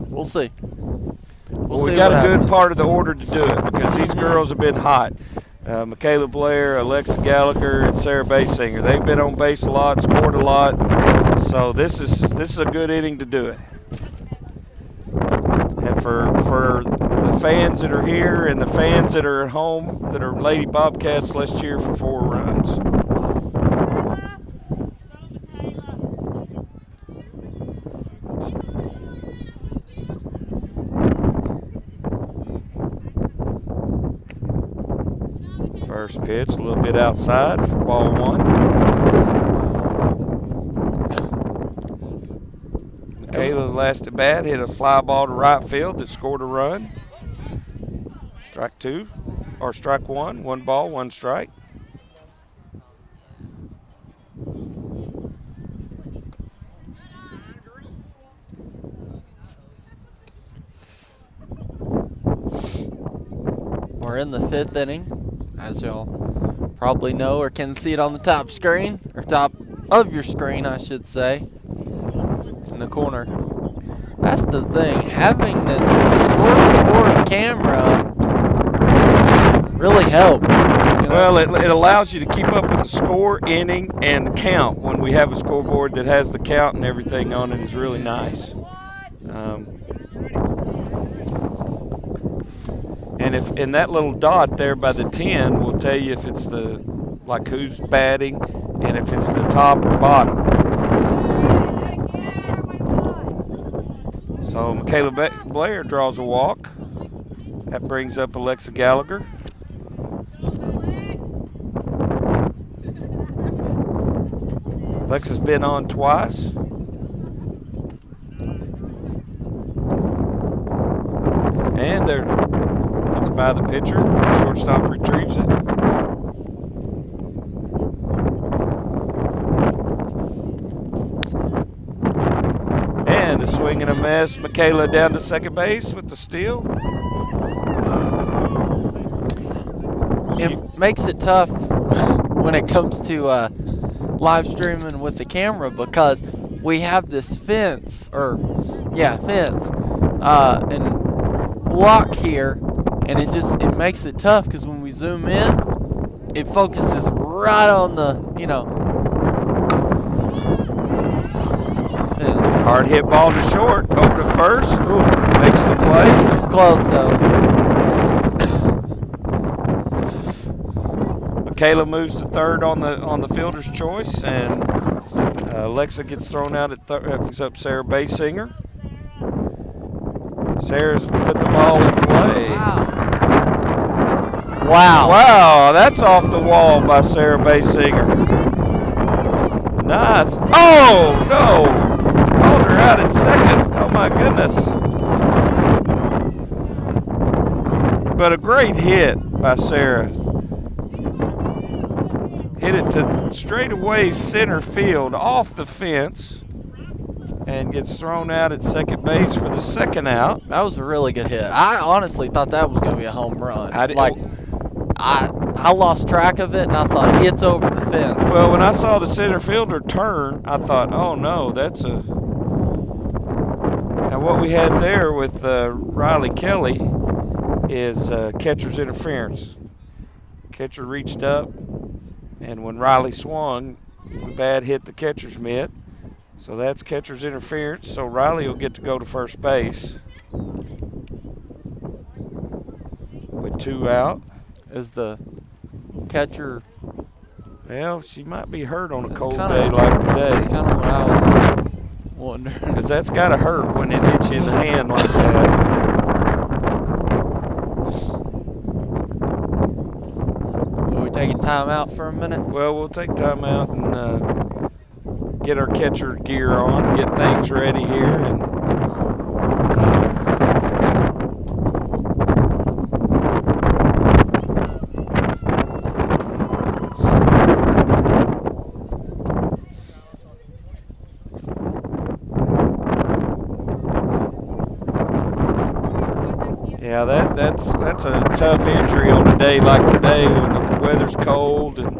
We'll see. Well, we see got what a good happens. part of the order to do it because these girls have been hot. Michaela Blair, Alexa Gallagher, and Sarah Basinger. They've been on base a lot, scored a lot. So this is a good inning to do it. And for the fans that are here and the fans that are at home that are Lady Bobcats, let's cheer for 4 runs. First pitch, a little bit outside for ball 1. Michaela last at bat hit a fly ball to right field that scored a run. Strike 1, 1 ball, 1 strike. We're in the 5th inning, as y'all probably know or can see it on the top screen, or top of your screen, I should say, in the corner. That's the thing, having this scoreboard camera really helps. You know? Well, it allows you to keep up with the score, inning, and the count. When we have a scoreboard that has the count and everything on it, is really nice. And that little dot there by the 10 will tell you if it's who's batting and if it's the top or bottom. So Michaela Blair draws a walk. That brings up Alexa Gallagher. Alexa's been on twice. And it's by the pitcher. Shortstop retrieves it. And a swing and a miss. Michaela down to second base with the steal. It makes it tough when it comes to live streaming with the camera because we have this fence, and block here, and it makes it tough because when we zoom in, it focuses right on the fence. Hard hit ball to short, over to first. Ooh, Makes the play. it was close though. Kayla moves to third on the fielder's choice, and Alexa gets thrown out at third. Picks up Sarah Basinger. Sarah's put the ball in play. Wow. Wow, that's off the wall by Sarah Basinger. Nice. Oh, no. Called her out at second. Oh, my goodness. But a great hit by Sarah. Hit it to straightaway center field off the fence and gets thrown out at second base for the second out. That was a really good hit. I honestly thought that was going to be a home run. I lost track of it, and I thought it's over the fence. Well, when I saw the center fielder turn, I thought, oh, no, that's a... Now, what we had there with Riley Kelly is catcher's interference. Catcher reached up, and when Riley swung, the bat hit the catcher's mitt. So that's catcher's interference. So Riley will get to go to first base with 2 out. Is the catcher... Well, she might be hurt on a That's cold kinda- day like today. That's kind of what I was wondering. Because that's got to hurt when it hits you in the hand like that. Are we taking time out for a minute? Well, we'll take time out and get our catcher gear on, get things ready here. And yeah, that's a tough injury on a day like today when the weather's cold and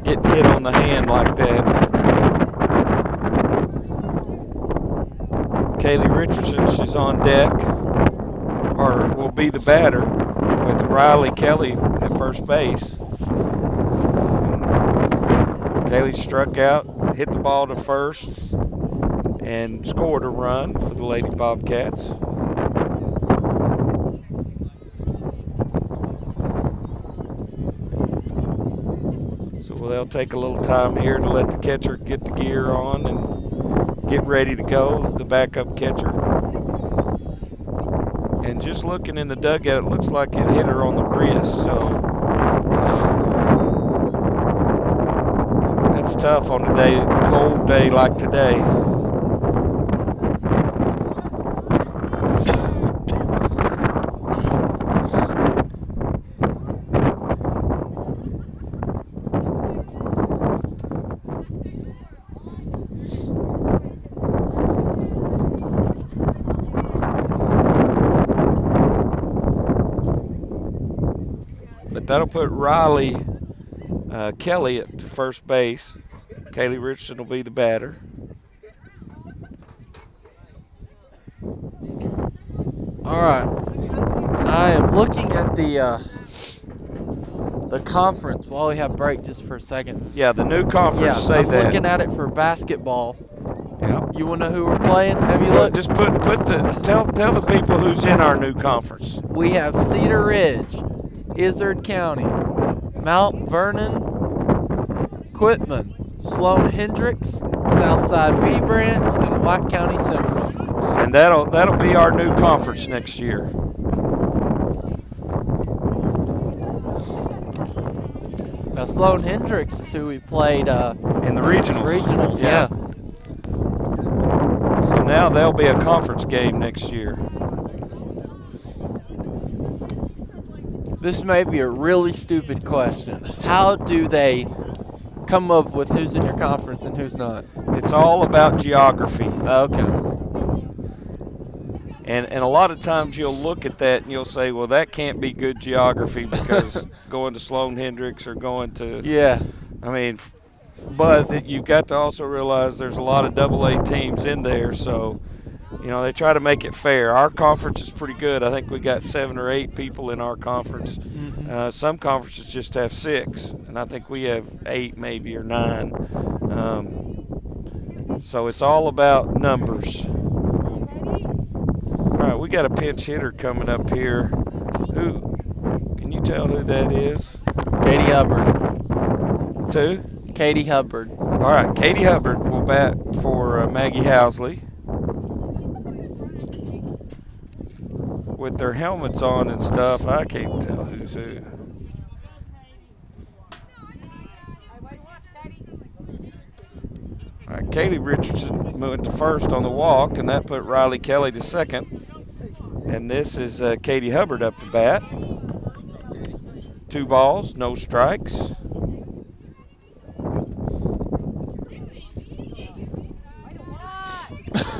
getting hit on the hand like that. Kaylee Richardson, she's on deck, or will be the batter, with Riley Kelly at first base. Kaylee struck out, hit the ball to first, and scored a run for the Lady Bobcats. So they'll take a little time here to let the catcher get the gear on and get ready to go, the backup catcher. And just looking in the dugout, it looks like it hit her on the wrist, so that's tough on a cold day like today. That'll put Riley Kelly at first base. Kaylee Richardson will be the batter. All right. I am looking at the conference while we have break just for a second. Yeah, the new conference. Yeah, say I'm that. looking at it for basketball. Yeah. You want to know who we're playing? Have you looked? Just tell the people who's in our new conference. We have Cedar Ridge, Izard County, Mount Vernon, Quitman, Sloan Hendricks, Southside B Branch, and White County Central. And that'll be our new conference next year. Now Sloan Hendricks is who we played in the regionals. Regionals, yeah. So now there'll be a conference game next year. This may be a really stupid question. How do they come up with who's in your conference and who's not? It's all about geography. Okay. And a lot of times you'll look at that and you'll say, well, that can't be good geography because going to Sloan Hendricks or going to Yeah. I mean, but you've got to also realize there's a lot of AA teams in there, so you know, they try to make it fair. Our conference is pretty good. I think we got 7 or 8 people in our conference. Some conferences just have 6, and I think we have 8 maybe or 9. So it's all about numbers. All right, we got a pinch hitter coming up here. Who? Can you tell who that is? Katie Hubbard. Two? Katie Hubbard. All right, Katie Hubbard will bat for Maggie Housley. With their helmets on and stuff, I can't tell who's who. All right, Kaylee Richardson went to first on the walk, and that put Riley Kelly to second. And this is Katie Hubbard up to bat. 2 balls, no strikes.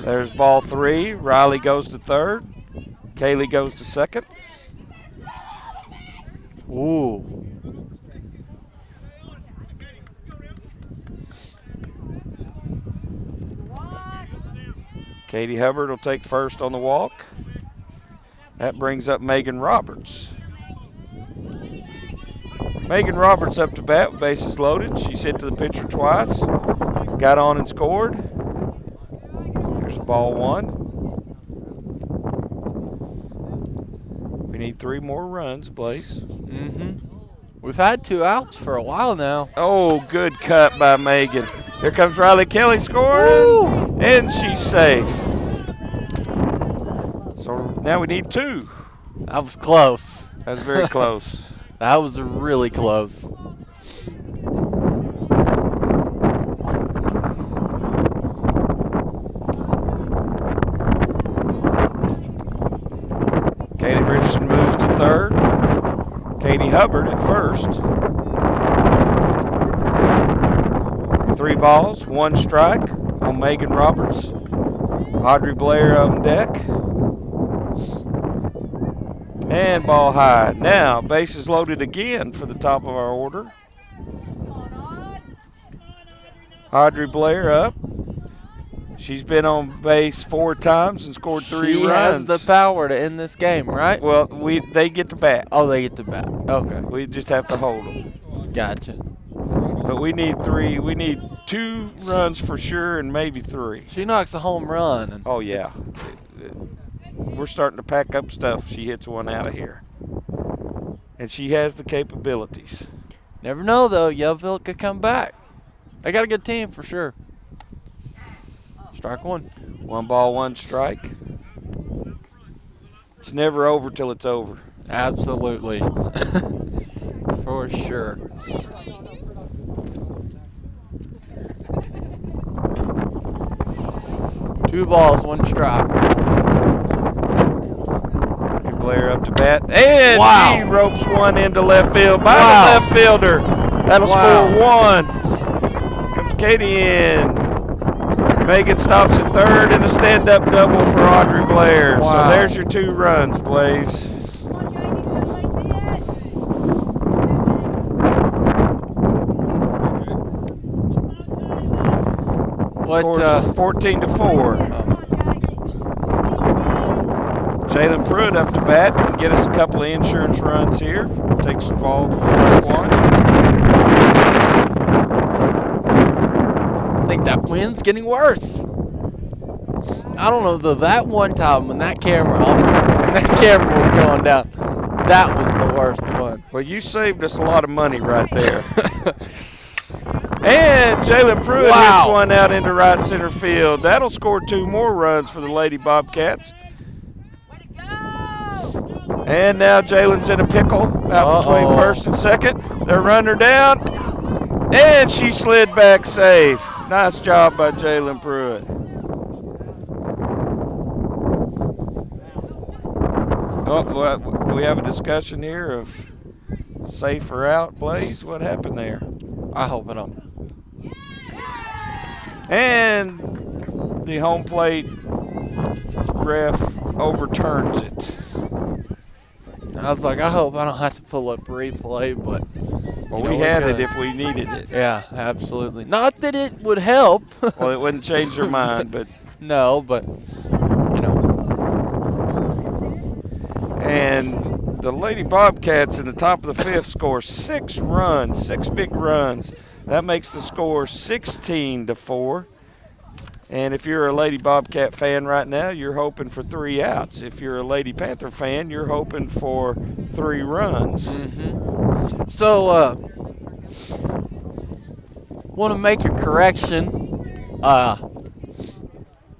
There's ball 3. Riley goes to third. Kaylee goes to second. Ooh. Katie Hubbard will take first on the walk. That brings up Megan Roberts. Megan Roberts up to bat with bases loaded. She's hit to the pitcher twice. Got on and scored. There's ball 1. We need 3 more runs, Blaze. We've had 2 outs for a while now. Oh, good cut by Megan. Here comes Riley Kelly scoring. Woo! And she's safe. So now we need 2. That was close. That was very close. That was really close. Katie Richardson moves to third. Katie Hubbard at first. 3 balls, 1 strike on Megan Roberts. Audrey Blair on deck. And ball high. Now, bases loaded again for the top of our order. Audrey Blair up. She's been on base 4 times and scored 3 runs. She has the power to end this game, right? Well, they get to bat. Oh, they get to bat. Okay. We just have to hold them. Gotcha. But we need 3. We need 2 runs for sure and maybe 3. She knocks a home run. And Oh, yeah. We're starting to pack up stuff. She hits one out of here. And she has the capabilities. Never know, though. Yellville could come back. They got a good team for sure. Strike 1. 1 ball, 1 strike. It's never over till it's over. Absolutely. For sure. Two balls, 1 strike. Blair up to bat. And Wow. she ropes one into left field by Wow. the left fielder. That'll Wow. score 1. Comes Katie in. Megan stops at third and a stand-up double for Audrey Blair. Wow. So there's your 2 runs, Blaze. What? Scores 14-4. Jalen Pruitt up to bat and get us a couple of insurance runs here. Takes the ball to 1. I think that wind's getting worse. I don't know though. That one time when that camera was going down, that was the worst one. Well, you saved us a lot of money right there. And Jalen Pruitt Wow. hits one out into right center field. That'll score 2 more runs for the Lady Bobcats. And now Jalen's in a pickle out between first and second. They're running her down. And she slid back safe. Nice job by Jalen Pruitt. Oh, well, we have a discussion here of safe or out, Blaze. What happened there? I hope not. And the home plate ref overturns it. I was like, I hope I don't have to pull up replay, but Well, you know, we had it could. if we needed it. Yeah, absolutely. Not that it would help. Well, it wouldn't change their mind, but No, but And the Lady Bobcats in the top of the fifth score 6 runs, 6 big runs. That makes the score 16-4. And if you're a Lady Bobcat fan right now, you're hoping for 3 outs. If you're a Lady Panther fan, you're hoping for 3 runs. So, want to make a correction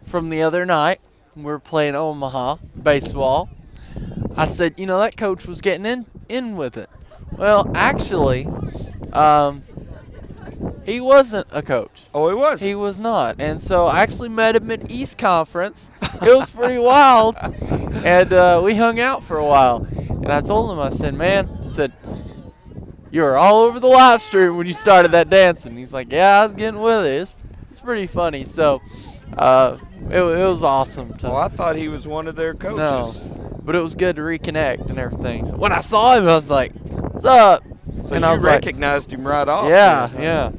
from the other night. We were playing Omaha baseball. I said, that coach was getting in with it. Well, actually, he wasn't a coach. Oh, he was? He was not. And so I actually met him at East Conference. It was pretty wild. And we hung out for a while. And I told him, I said, you were all over the live stream when you started that dancing. He's like, yeah, I was getting with it. It's pretty funny. So it was awesome. Well, I thought he was one of their coaches. No, but it was good to reconnect and everything. So when I saw him, I was like, what's up? So and you I was recognized him right off. Yeah.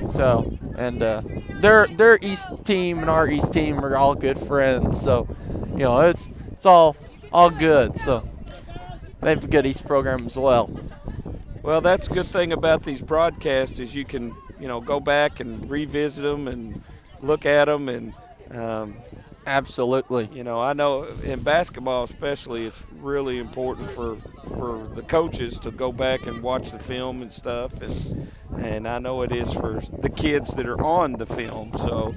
So, and their East team and our East team are all good friends. So, it's all good. So they have a good East program as well. Well, that's a good thing about these broadcasts is you can, go back and revisit them and look at them. And, absolutely. I know in basketball especially it's really important for the coaches to go back and watch the film and stuff. And I know it is for the kids that are on the film. So,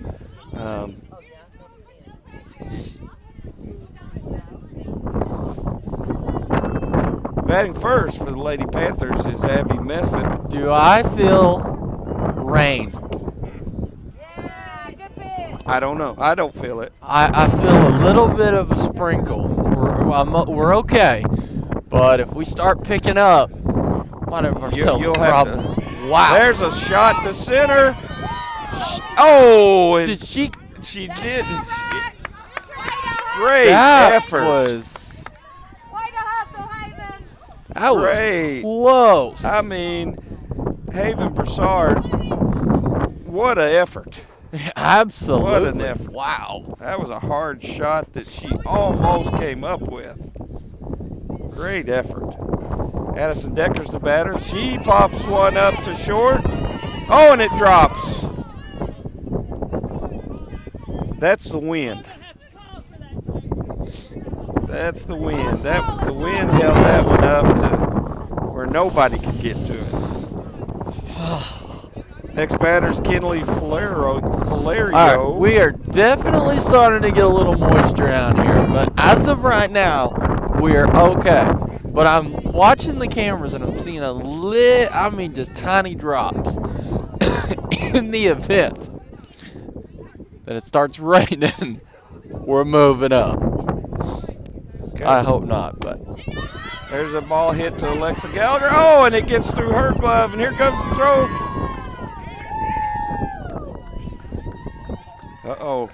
batting first for the Lady Panthers is Abby Meffin. Do I feel rain? Yeah, good pitch. I don't know. I don't feel it. I feel a little bit of a sprinkle. We're okay. But if we start picking up, might have ourselves a problem. Wow. There's a shot to center. Oh, and Did she? she didn't. Way Great That effort. was. to hustle, Haven. That was Great. close. I mean, Haven Broussard, what an effort. Absolutely. What an effort. Wow. That was a hard shot that she almost came up with. Great effort. Addison Decker's the batter. She pops one up to short. Oh, and it drops. That's the wind. That's the wind. The wind held that one up to where nobody could get to it. Next batter's Kinley Falerio. All right, we are definitely starting to get a little moisture out here, but as of right now, we are okay. But I'm watching the cameras and I'm seeing just tiny drops. In the event that it starts raining, we're moving up. Okay. I hope not, but There's a ball hit to Alexa Gallagher. Oh, and it gets through her glove, and here comes the throw. Uh-oh.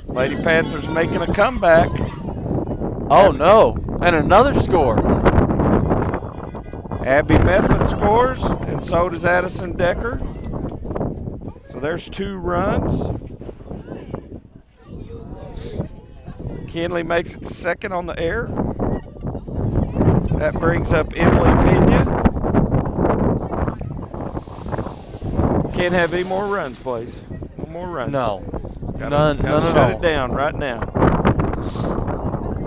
Lady Panthers making a comeback. oh no, and another score. Abby Meffin scores, and so does Addison Decker. So there's 2 runs. Kinley makes it second on the air. That brings up Emily Pena. Can't have any more runs, please. No more runs. No, Gotta none at shut all. it down right now.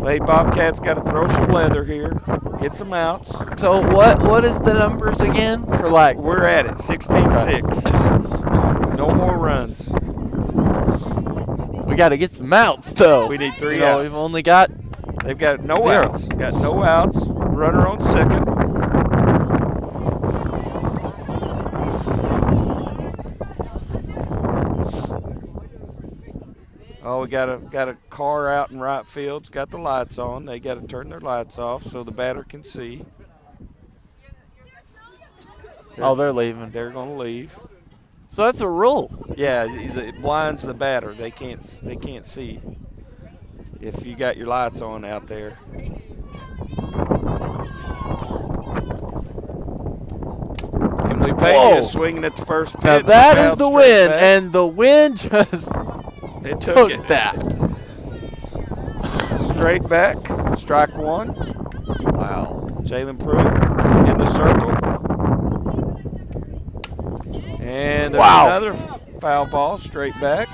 Lady Bobcats got to throw some leather here. Get some outs. So what is the numbers again for like? We're at it, 16-6. No more runs. We got to get some outs though. We need 3 outs. We've only got. They've got no 0. outs. Got no outs. Runner on second. Oh, we got a car out in right field. It's got the lights on. They got to turn their lights off so the batter can see. Oh, they're leaving. They're going to leave. So that's a rule. Yeah, it blinds the batter. They can't see if you got your lights on out there. Emily Pena is swinging at the first pitch. Now that is Fouled the straight win, back. and the wind just It took it. that. straight back, strike one. Wow. Jalen Pruitt in the circle. And there's Wow. another foul ball, straight back.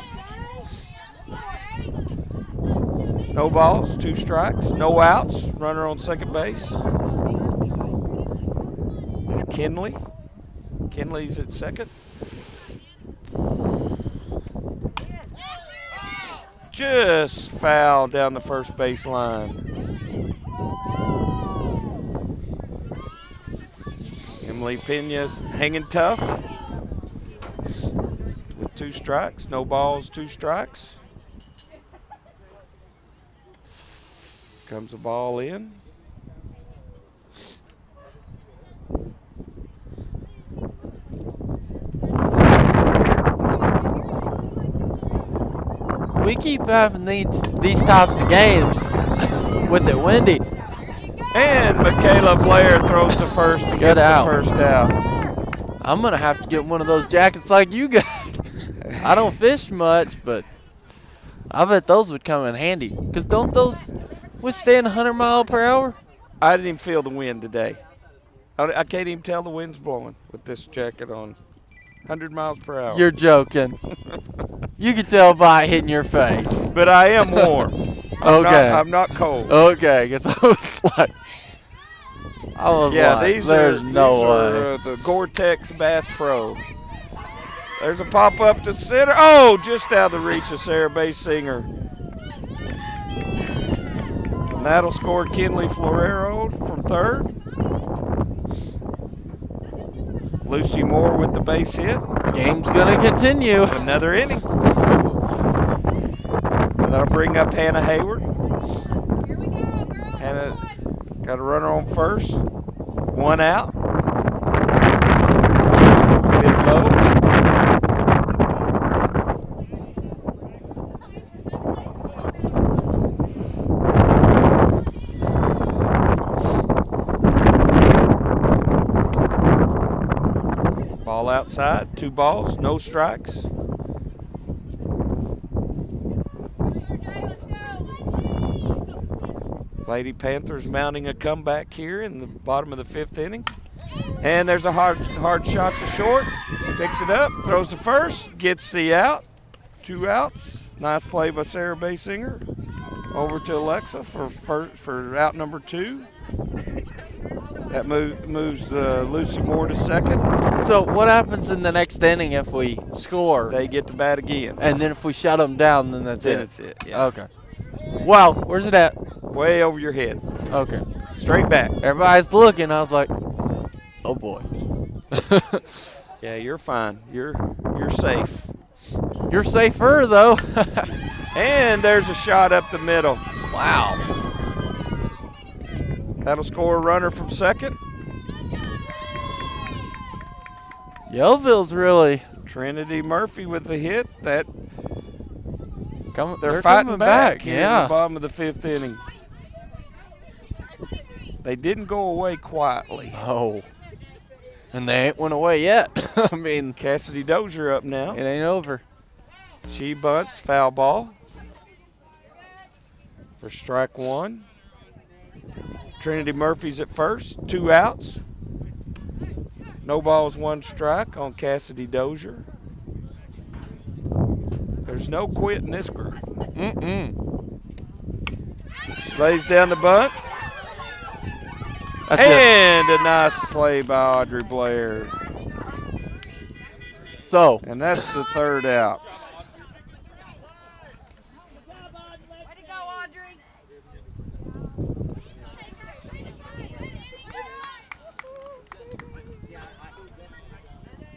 No balls, 2 strikes, no outs. Runner on second base. It's Kinley. Kinley's at second. Just foul down the first base line. Emily Pena's hanging tough with 2 strikes. No balls, 2 strikes. Comes the ball in. We keep having these types of games with it windy. And Michaela Blair throws to first and gets out. the first out. I'm going to have to get one of those jackets like you got. I don't fish much, but I bet those would come in handy. Because don't those withstand 100 mile per hour? I didn't even feel the wind today. I can't even tell the wind's blowing with this jacket on. 100 miles per hour. You're joking. You can tell by hitting your face. But I am warm. Okay. I'm not cold. Okay, because I was like, These there's are, no these way. are, the Gore-Tex Bass Pro. There's a pop-up to center. Oh, just out of the reach of Sarah Basinger. And that'll score Kinley Florero from third. Lucy Moore with the base hit. Game's going to continue. Another inning. That'll bring up Hannah Hayward. Here we go, girls. Hannah got a runner on first. 1 out. Bit low. Ball outside, 2 balls, no strikes. Lady Panthers mounting a comeback here in the bottom of the 5th inning. And there's a hard shot to short. Picks it up, throws to first, gets the out. 2 outs. Nice play by Sarah Basinger. Over to Alexa for out number 2. That moves Lucy Moore to second. So what happens in the next inning if we score? They get to bat again. And then if we shut them down, then that's Then it? it's it, yeah. Okay. Wow, where's it at? Way over your head. Okay. Straight back. Everybody's looking. I was like, oh, boy. Yeah, you're fine. You're safe. You're safer, though. And there's a shot up the middle. Wow. That'll score a runner from second. Yellville's really Trinity Murphy with the hit. They're they're fighting coming back back. here in Yeah. the bottom of the 5th inning. They didn't go away quietly. Oh. And they ain't went away yet. I mean, Cassidy Dozier up now. it ain't over. She bunts, foul ball for strike 1. Trinity Murphy's at first, 2 outs. No balls, 1 strike on Cassidy Dozier. There's no quit in this group. She lays down the bunt. That's it. And a nice play by Audrey Blair. So, And that's the 3rd out. Way to go, Audrey.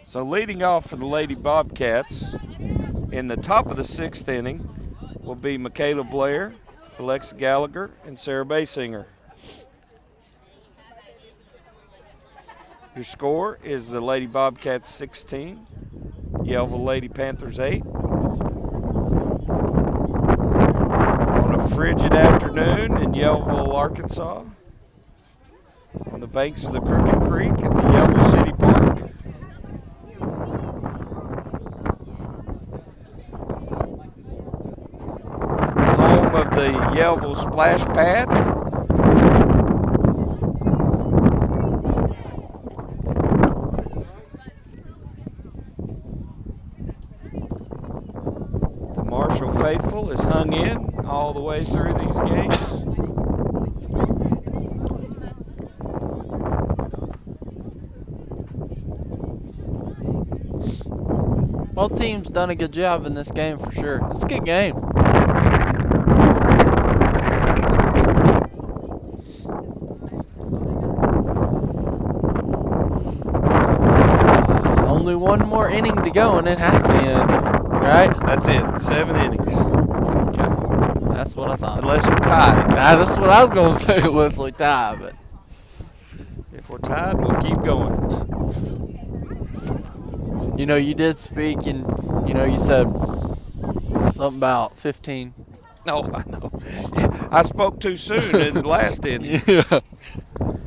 So leading off for the Lady Bobcats in the top of the 6th inning will be Michaela Blair, Alexa Gallagher, and Sarah Basinger. Your score is the Lady Bobcats 16, Yellville Lady Panthers 8. On a frigid afternoon in Yellville, Arkansas, on the banks of the Crooked Creek at the Yellville City Park. Home of the Yellville splash pad. The Marshall faithful is hung in all the way through these games. Both teams done a good job in this game for sure. It's a good game. Only one more inning to go and it has to end, right? That's it, 7 innings. Okay, that's what I thought. Unless we're tied. That's what I was gonna say, unless we tie, but If we're tied, we'll keep going. you know, you did speak and you said something about 15. No, I know. I spoke too soon in the last inning. Yeah.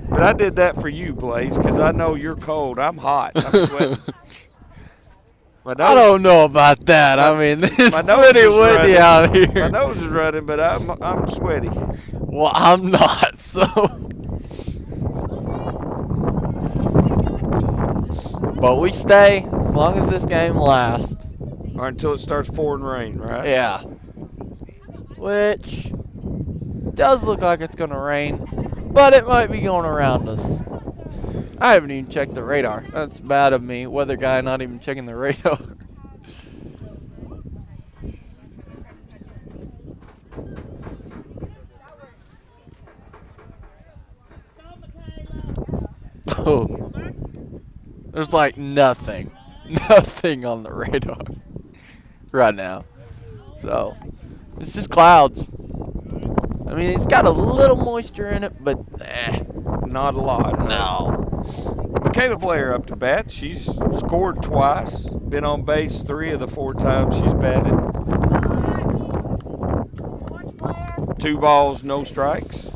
But I did that for you, Blaze, because I know you're cold. I'm hot. I'm sweating. I don't know about that. I mean, it's my nose pretty is windy running. out here. My nose is running, but I'm sweaty. Well, I'm not, so. But we stay as long as this game lasts. Or until it starts pouring rain, right? Yeah. Which does look like it's going to rain, but it might be going around us. I haven't even checked the radar. That's bad of me, weather guy, not even checking the radar. Oh. There's like nothing on the radar right now. So, it's just clouds. I mean, it's got a little moisture in it, but Not a lot. no. Michaela Blair up to bat. She's scored twice. Been on base 3 of the 4 times she's batted. Watch Blair. 2 balls, no strikes.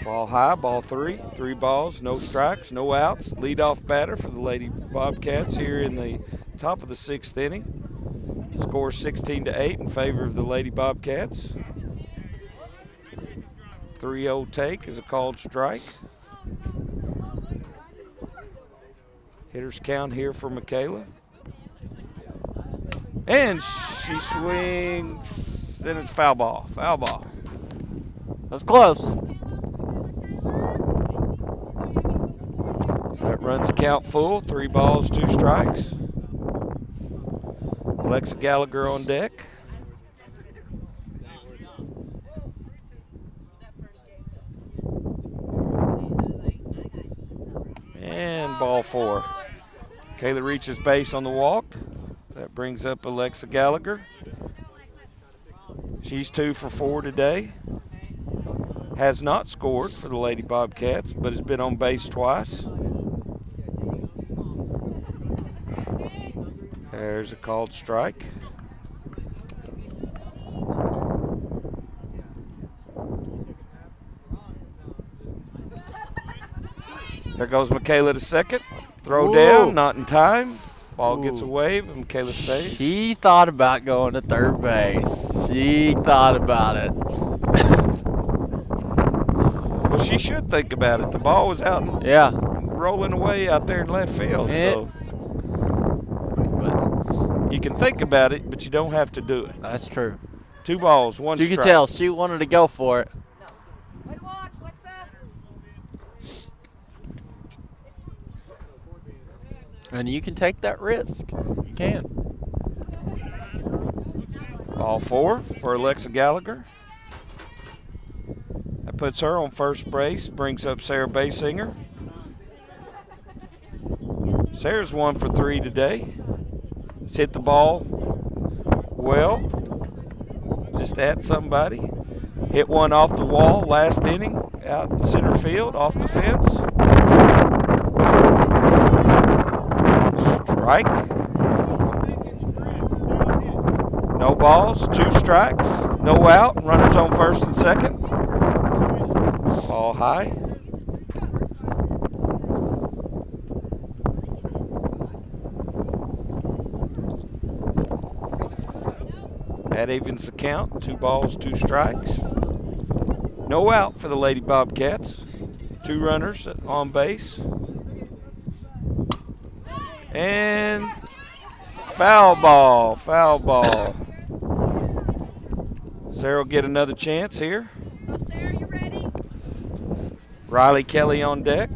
Ball high, ball 3. 3 balls, no strikes, no outs. Leadoff batter for the Lady Bobcats here in the top of the 6th inning. Score 16-8 in favor of the Lady Bobcats. 3-0 take is a called strike. Hitters count here for Michaela. And she swings. Then it's foul ball. Foul ball. That's close. So that runs the count full. 3 balls, 2 strikes. Alexa Gallagher on deck. And ball 4. Kayla reaches base on the walk. That brings up Alexa Gallagher. She's 2 for 4 today. Has not scored for the Lady Bobcats, but has been on base twice. There's a called strike. There goes Michaela to second. Throw Ooh. down, not in time. Ball Ooh. gets away, but Michaela stays. She thought about going to third base. She thought about it. Well, she should think about it. The ball was out and Yeah. rolling away out there in left field. So But you can think about it, but you don't have to do it. that's true. 2 balls, 1 You strike. can tell she wanted to go for it. Way to watch, Alexa. And you can take that risk. You can. Ball 4 for Alexa Gallagher. That puts her on first base, brings up Sarah Basinger. Sarah's 1 for 3 today. She's hit the ball well, just at somebody. Hit one off the wall last inning, out in center field, off the fence. Strike. No balls, 2 strikes, no out, runners on first and second. Ball high. That evens the count. 2 balls, 2 strikes. No out for the Lady Bobcats. 2 runners on base. And foul ball, foul ball. Sarah will get another chance here. So Sarah, you ready? Riley Kelly on deck.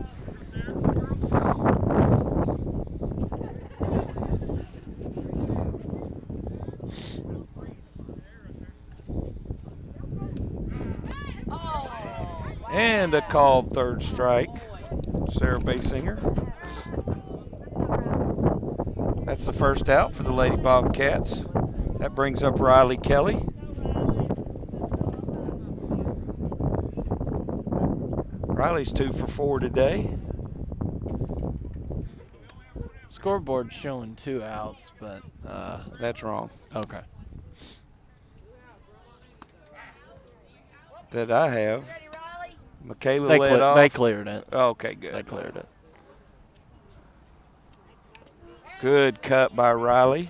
And a called 3rd strike. Sarah Basinger. That's the first out for the Lady Bobcats. That brings up Riley Kelly. Riley's 2 for 4 today. Scoreboard showing 2 outs, but That's wrong. okay. That I have. Ready, Riley? Michaela They, led off. they cleared it. Okay, good. They cleared it. Good cut by Riley.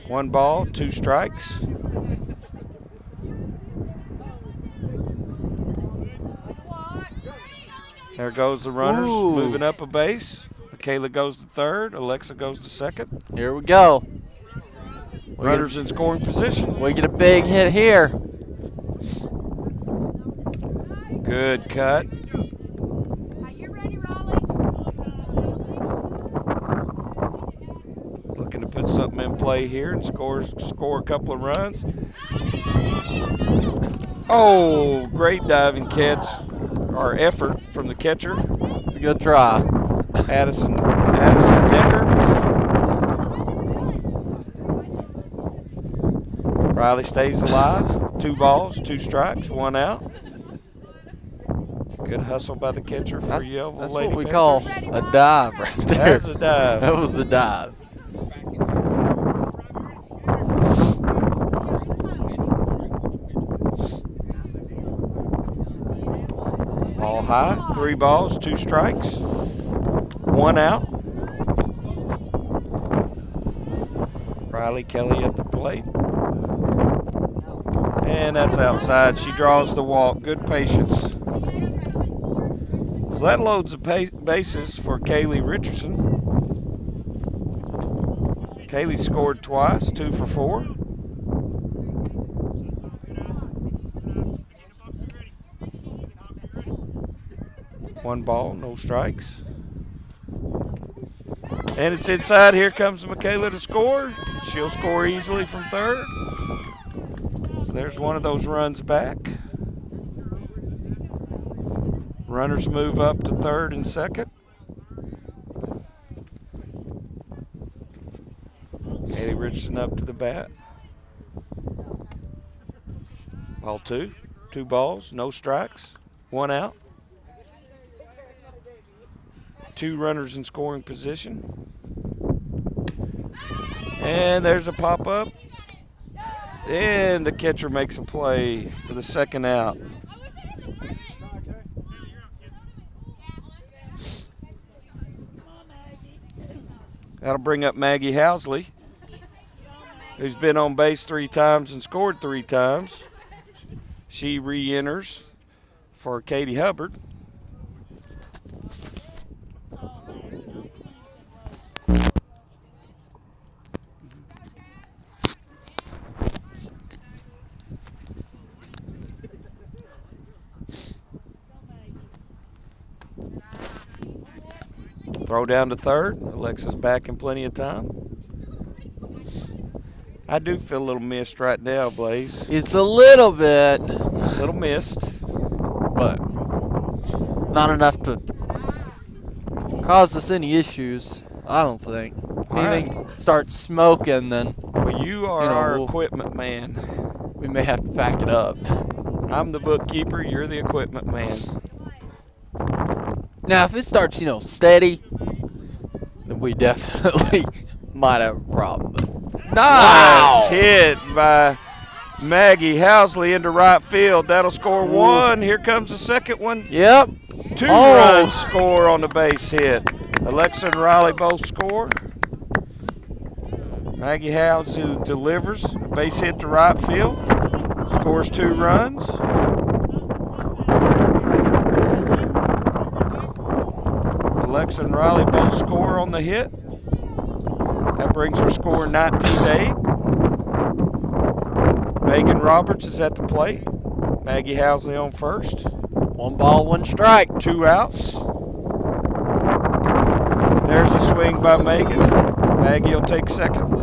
1 ball, 2 strikes. There goes the runners Ooh. moving up a base. Michaela goes to 3rd. Alexa goes to 2nd. Here we go. Runners in scoring position. We get a big hit here. Good cut. Are you ready, Riley? Looking to put something in play here and score a couple of runs. Oh, great diving catch or effort from the catcher, It's a good try. Addison Decker. Riley stays alive. 2 balls, 2 strikes, 1 out. Good hustle by the catcher for Yellow That's Lady what we Panthers. call a dive right there. That's a dive. That was a dive. Ball high, 3 balls, 2 strikes, 1 out. Riley Kelly at the plate. And that's outside. She draws the walk. Good patience. So that loads the bases for Kaylee Richardson. Kaylee scored twice, 2 for 4. One ball, no strikes. And it's inside. Here comes Michaela to score. She'll score easily from 3rd. So there's one of those runs back. Runners move up to 3rd and 2nd. Kaylee Richardson up to the bat. Ball 2. 2 balls, no strikes, 1 out. 2 runners in scoring position. And there's a pop-up. And the catcher makes a play for the 2nd out. That'll bring up Maggie Housley, who's been on base 3 times and scored 3 times. She re-enters for Katie Hubbard. Throw down to 3rd. Alexa's back in plenty of time. I do feel a little missed right now, Blaze. It's a little bit, A little missed. but not enough to cause us any issues, I don't think. If anything starts smoking, then Well, you are our equipment man. we may have to back it up. I'm the bookkeeper. You're the equipment man. Now, if it starts, steady, then we definitely might have a problem. Nice hit by Maggie Housley into right field. That'll score 1. Here comes the 2nd one. Yep. 2 runs score on the base hit. Alexa and Riley both score. Maggie Howes who delivers a base hit to right field. Scores 2 runs. Alexa and Riley both score on the hit. That brings her score 19-8. Megan Roberts is at the plate. Maggie Housley on first. 1 ball, 1 strike. 2 outs. There's a swing by Megan. Maggie will take second.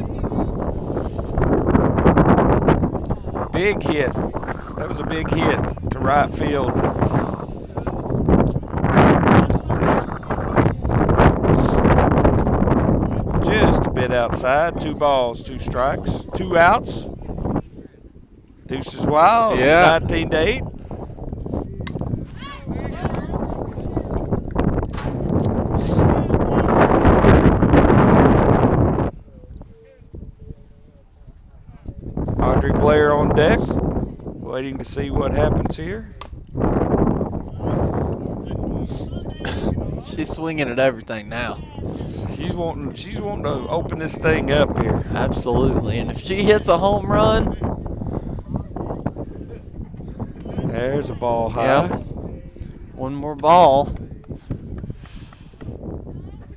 Big hit. That was a big hit to right field. Just a bit outside. 2 balls, 2 strikes, 2 outs. Deuces wild. Yeah. 19-8. Audrey Blair on deck, waiting to see what happens here. She's swinging at everything now. She's wanting to open this thing up here. Absolutely. And if she hits a home run, There's a ball high. yep. 1 more ball.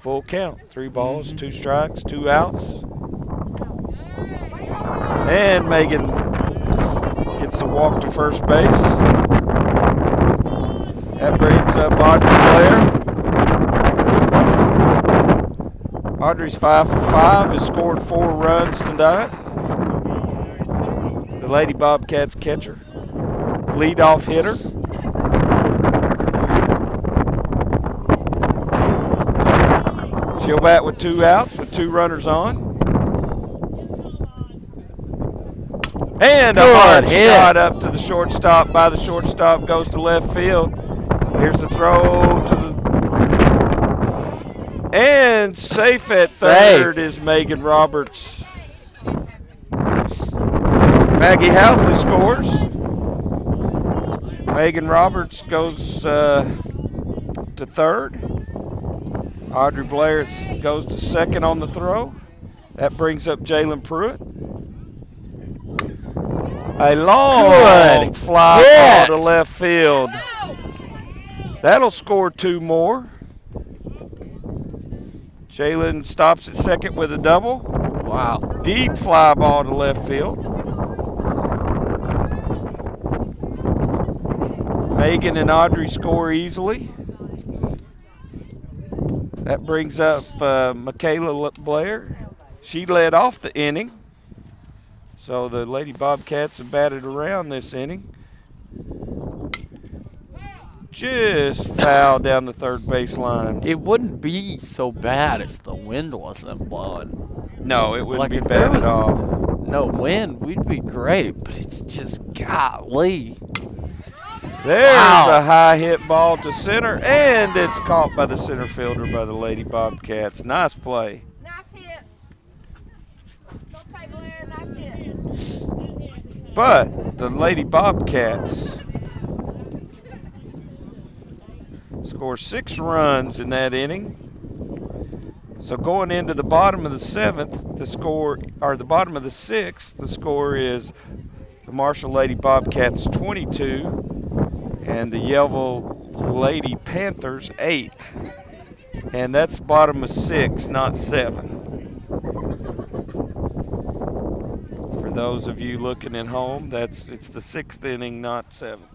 Full count. 3 balls, 2 strikes, 2 outs. And Megan gets the walk to first base. That brings up Audrey Blair. Audrey's 5 for 5, has scored 4 runs tonight. The Lady Bobcats catcher, leadoff hitter. She'll bat with 2 outs with 2 runners on. And a hard shot up to the shortstop by the shortstop, goes to left field. Here's the throw to the... And safe at third is Megan Roberts. Maggie Housley scores. Megan Roberts goes to third. Audrey Blair goes to second on the throw. That brings up Jalen Pruitt. A long fly ball to left field. That'll score 2 more. Jalen stops at second with a double. Wow. Deep fly ball to left field. Megan and Audrey score easily. That brings up Michaela Blair. She led off the inning. So the Lady Bobcats have batted around this inning. Just foul down the third base line. It wouldn't be so bad if the wind wasn't blowing. No, it wouldn't Like be if there bad was at all. no wind, we'd be great, but it's just golly. There's Wow. a high hit ball to center, and it's caught by the center fielder by the Lady Bobcats. Nice play. Nice hit. It's okay, Blair. Nice hit. But the Lady Bobcats score 6 runs in that inning. So going into the bottom of the 7th, the bottom of the 6th, the score is the Marshall Lady Bobcats 22 and the Yellville Lady Panthers 8. And that's bottom of 6, not 7. For those of you looking at home, it's the 6th inning, not 7th.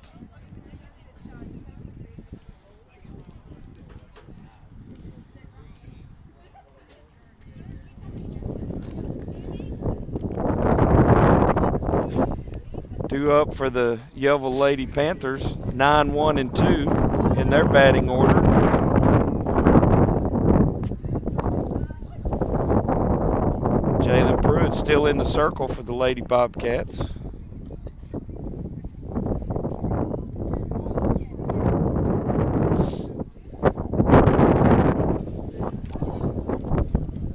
Due up for the Yellville Lady Panthers, 9-1-2 in their batting order. Jalen Pruitt still in the circle for the Lady Bobcats.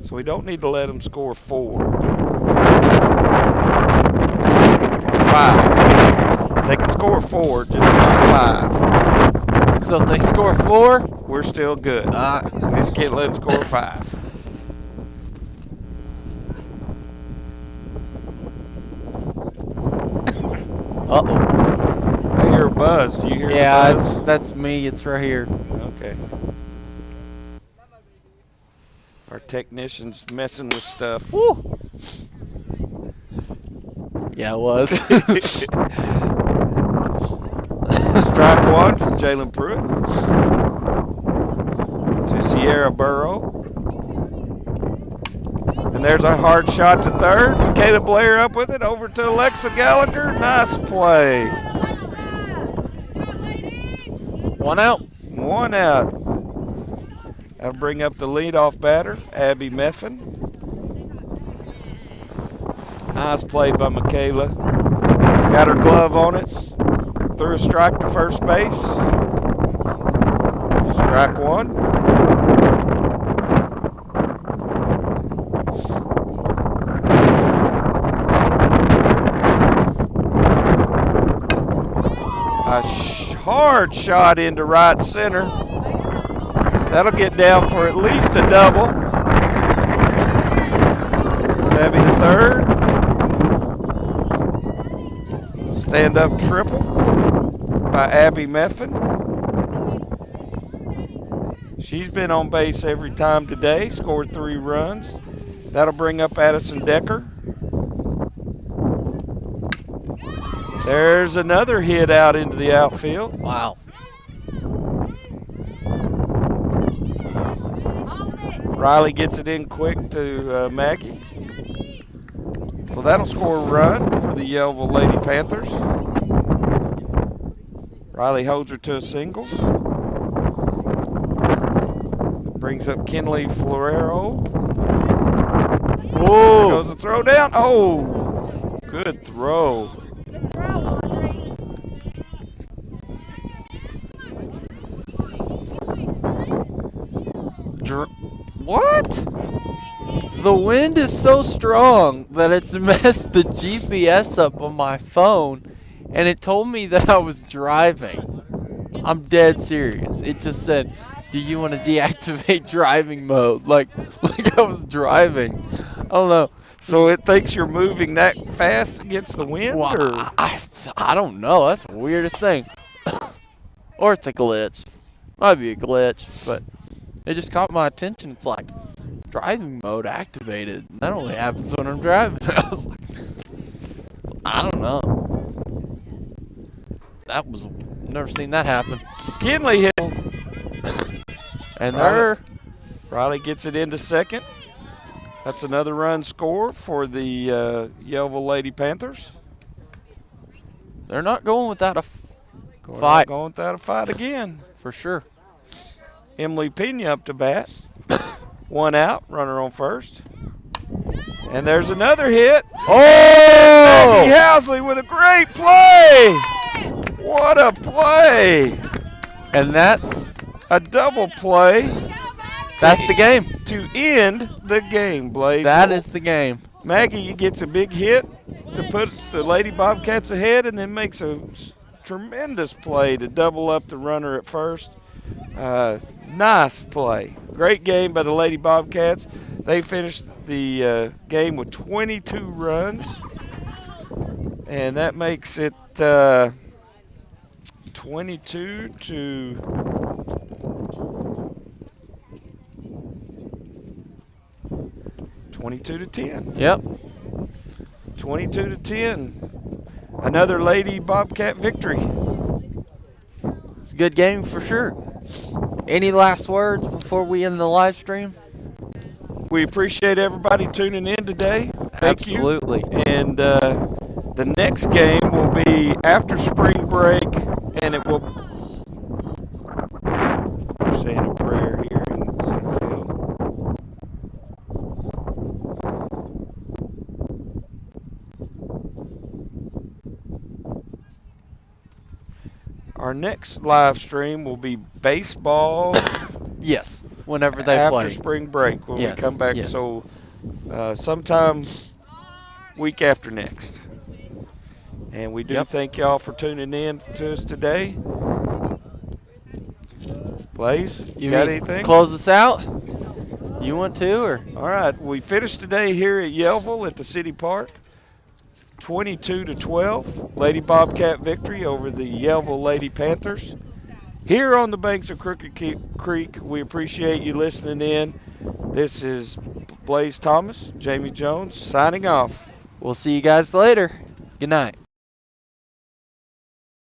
So we don't need to let them score 4. 5. They can score 4, just not 5. So if they score 4, We're still good. We just can't let them score 5. Uh-oh. I hear a buzz. Do you hear Yeah, a buzz? that's me. It's right here. Okay. Our technician's messing with stuff. Woo. Yeah, it was. Strike one from Jalen Pruitt to Sierra Burrow. And there's a hard shot to third. Michaela Blair up with it. Over to Alexa Gallagher. Nice play. 1 out. 1 out. That'll bring up the leadoff batter, Abby Meffin. Nice play by Michaela. Got her glove on it. Threw a strike to first base. Strike one. A hard shot into right center. That'll get down for at least a double. That'll be the third. Stand up triple by Abby Meffin. She's been on base every time today, scored 3 runs. That'll bring up Addison Decker. There's another hit out into the outfield. Wow. Riley gets it in quick to Maggie. So that'll score a run for the Yellville Lady Panthers. Riley holds her to a single. Brings up Kinley Florero. Whoa. Goes the throw down. Oh, good throw. Good throw, Andre. What? The wind is so strong that it's messed the GPS up on my phone, and it told me that I was driving. I'm dead serious. It just said, "Do you want to deactivate driving mode?" Like I was driving. I don't know. So it thinks you're moving that fast against the wind? Well, Or? I don't know. That's the weirdest thing. Or it's a glitch. Might be a glitch, but it just caught my attention. It's like, driving mode activated. That only happens when I'm driving. I was like, I don't know. That was, never seen that happen. Kinley hit. And there, Riley gets it into second. That's another run score for the Yellville Lady Panthers. they're not going without a fight. Going without a fight again. For sure. Emily Pena up to bat. 1 out, runner on first. And there's another hit. Maggie Oh! Housley with a great play. What a play. And that's A double play the game. to end the game, Blade. That is the game. Maggie gets a big hit to put the Lady Bobcats ahead, and then makes a tremendous play to double up the runner at first. Nice play. Great game by the Lady Bobcats. They finished the game with 22 runs, and that makes it 22 to 10. Yep. 22 to 10. Another Lady Bobcat victory. It's a good game for sure. Any last words before we end the live stream? We appreciate everybody tuning in today. Thank Absolutely. you. And the next game will be after spring break, and it will. We're saying a prayer here in center field. Our next live stream will be baseball Yes. Whenever they after play. spring break when Yes, we come back. yes. So sometime week after next. And we do Yep. thank y'all for tuning in to us today. Blaze, you got mean anything? Close us out? You want to, or? All right, we finished today here at Yellville at the City Park. 22-12. Lady Bobcat victory over the Yellville Lady Panthers. Here on the banks of Crooked Creek, we appreciate you listening in. This is Blaze Thomas, Jamie Jones, signing off. We'll see you guys later. Good night.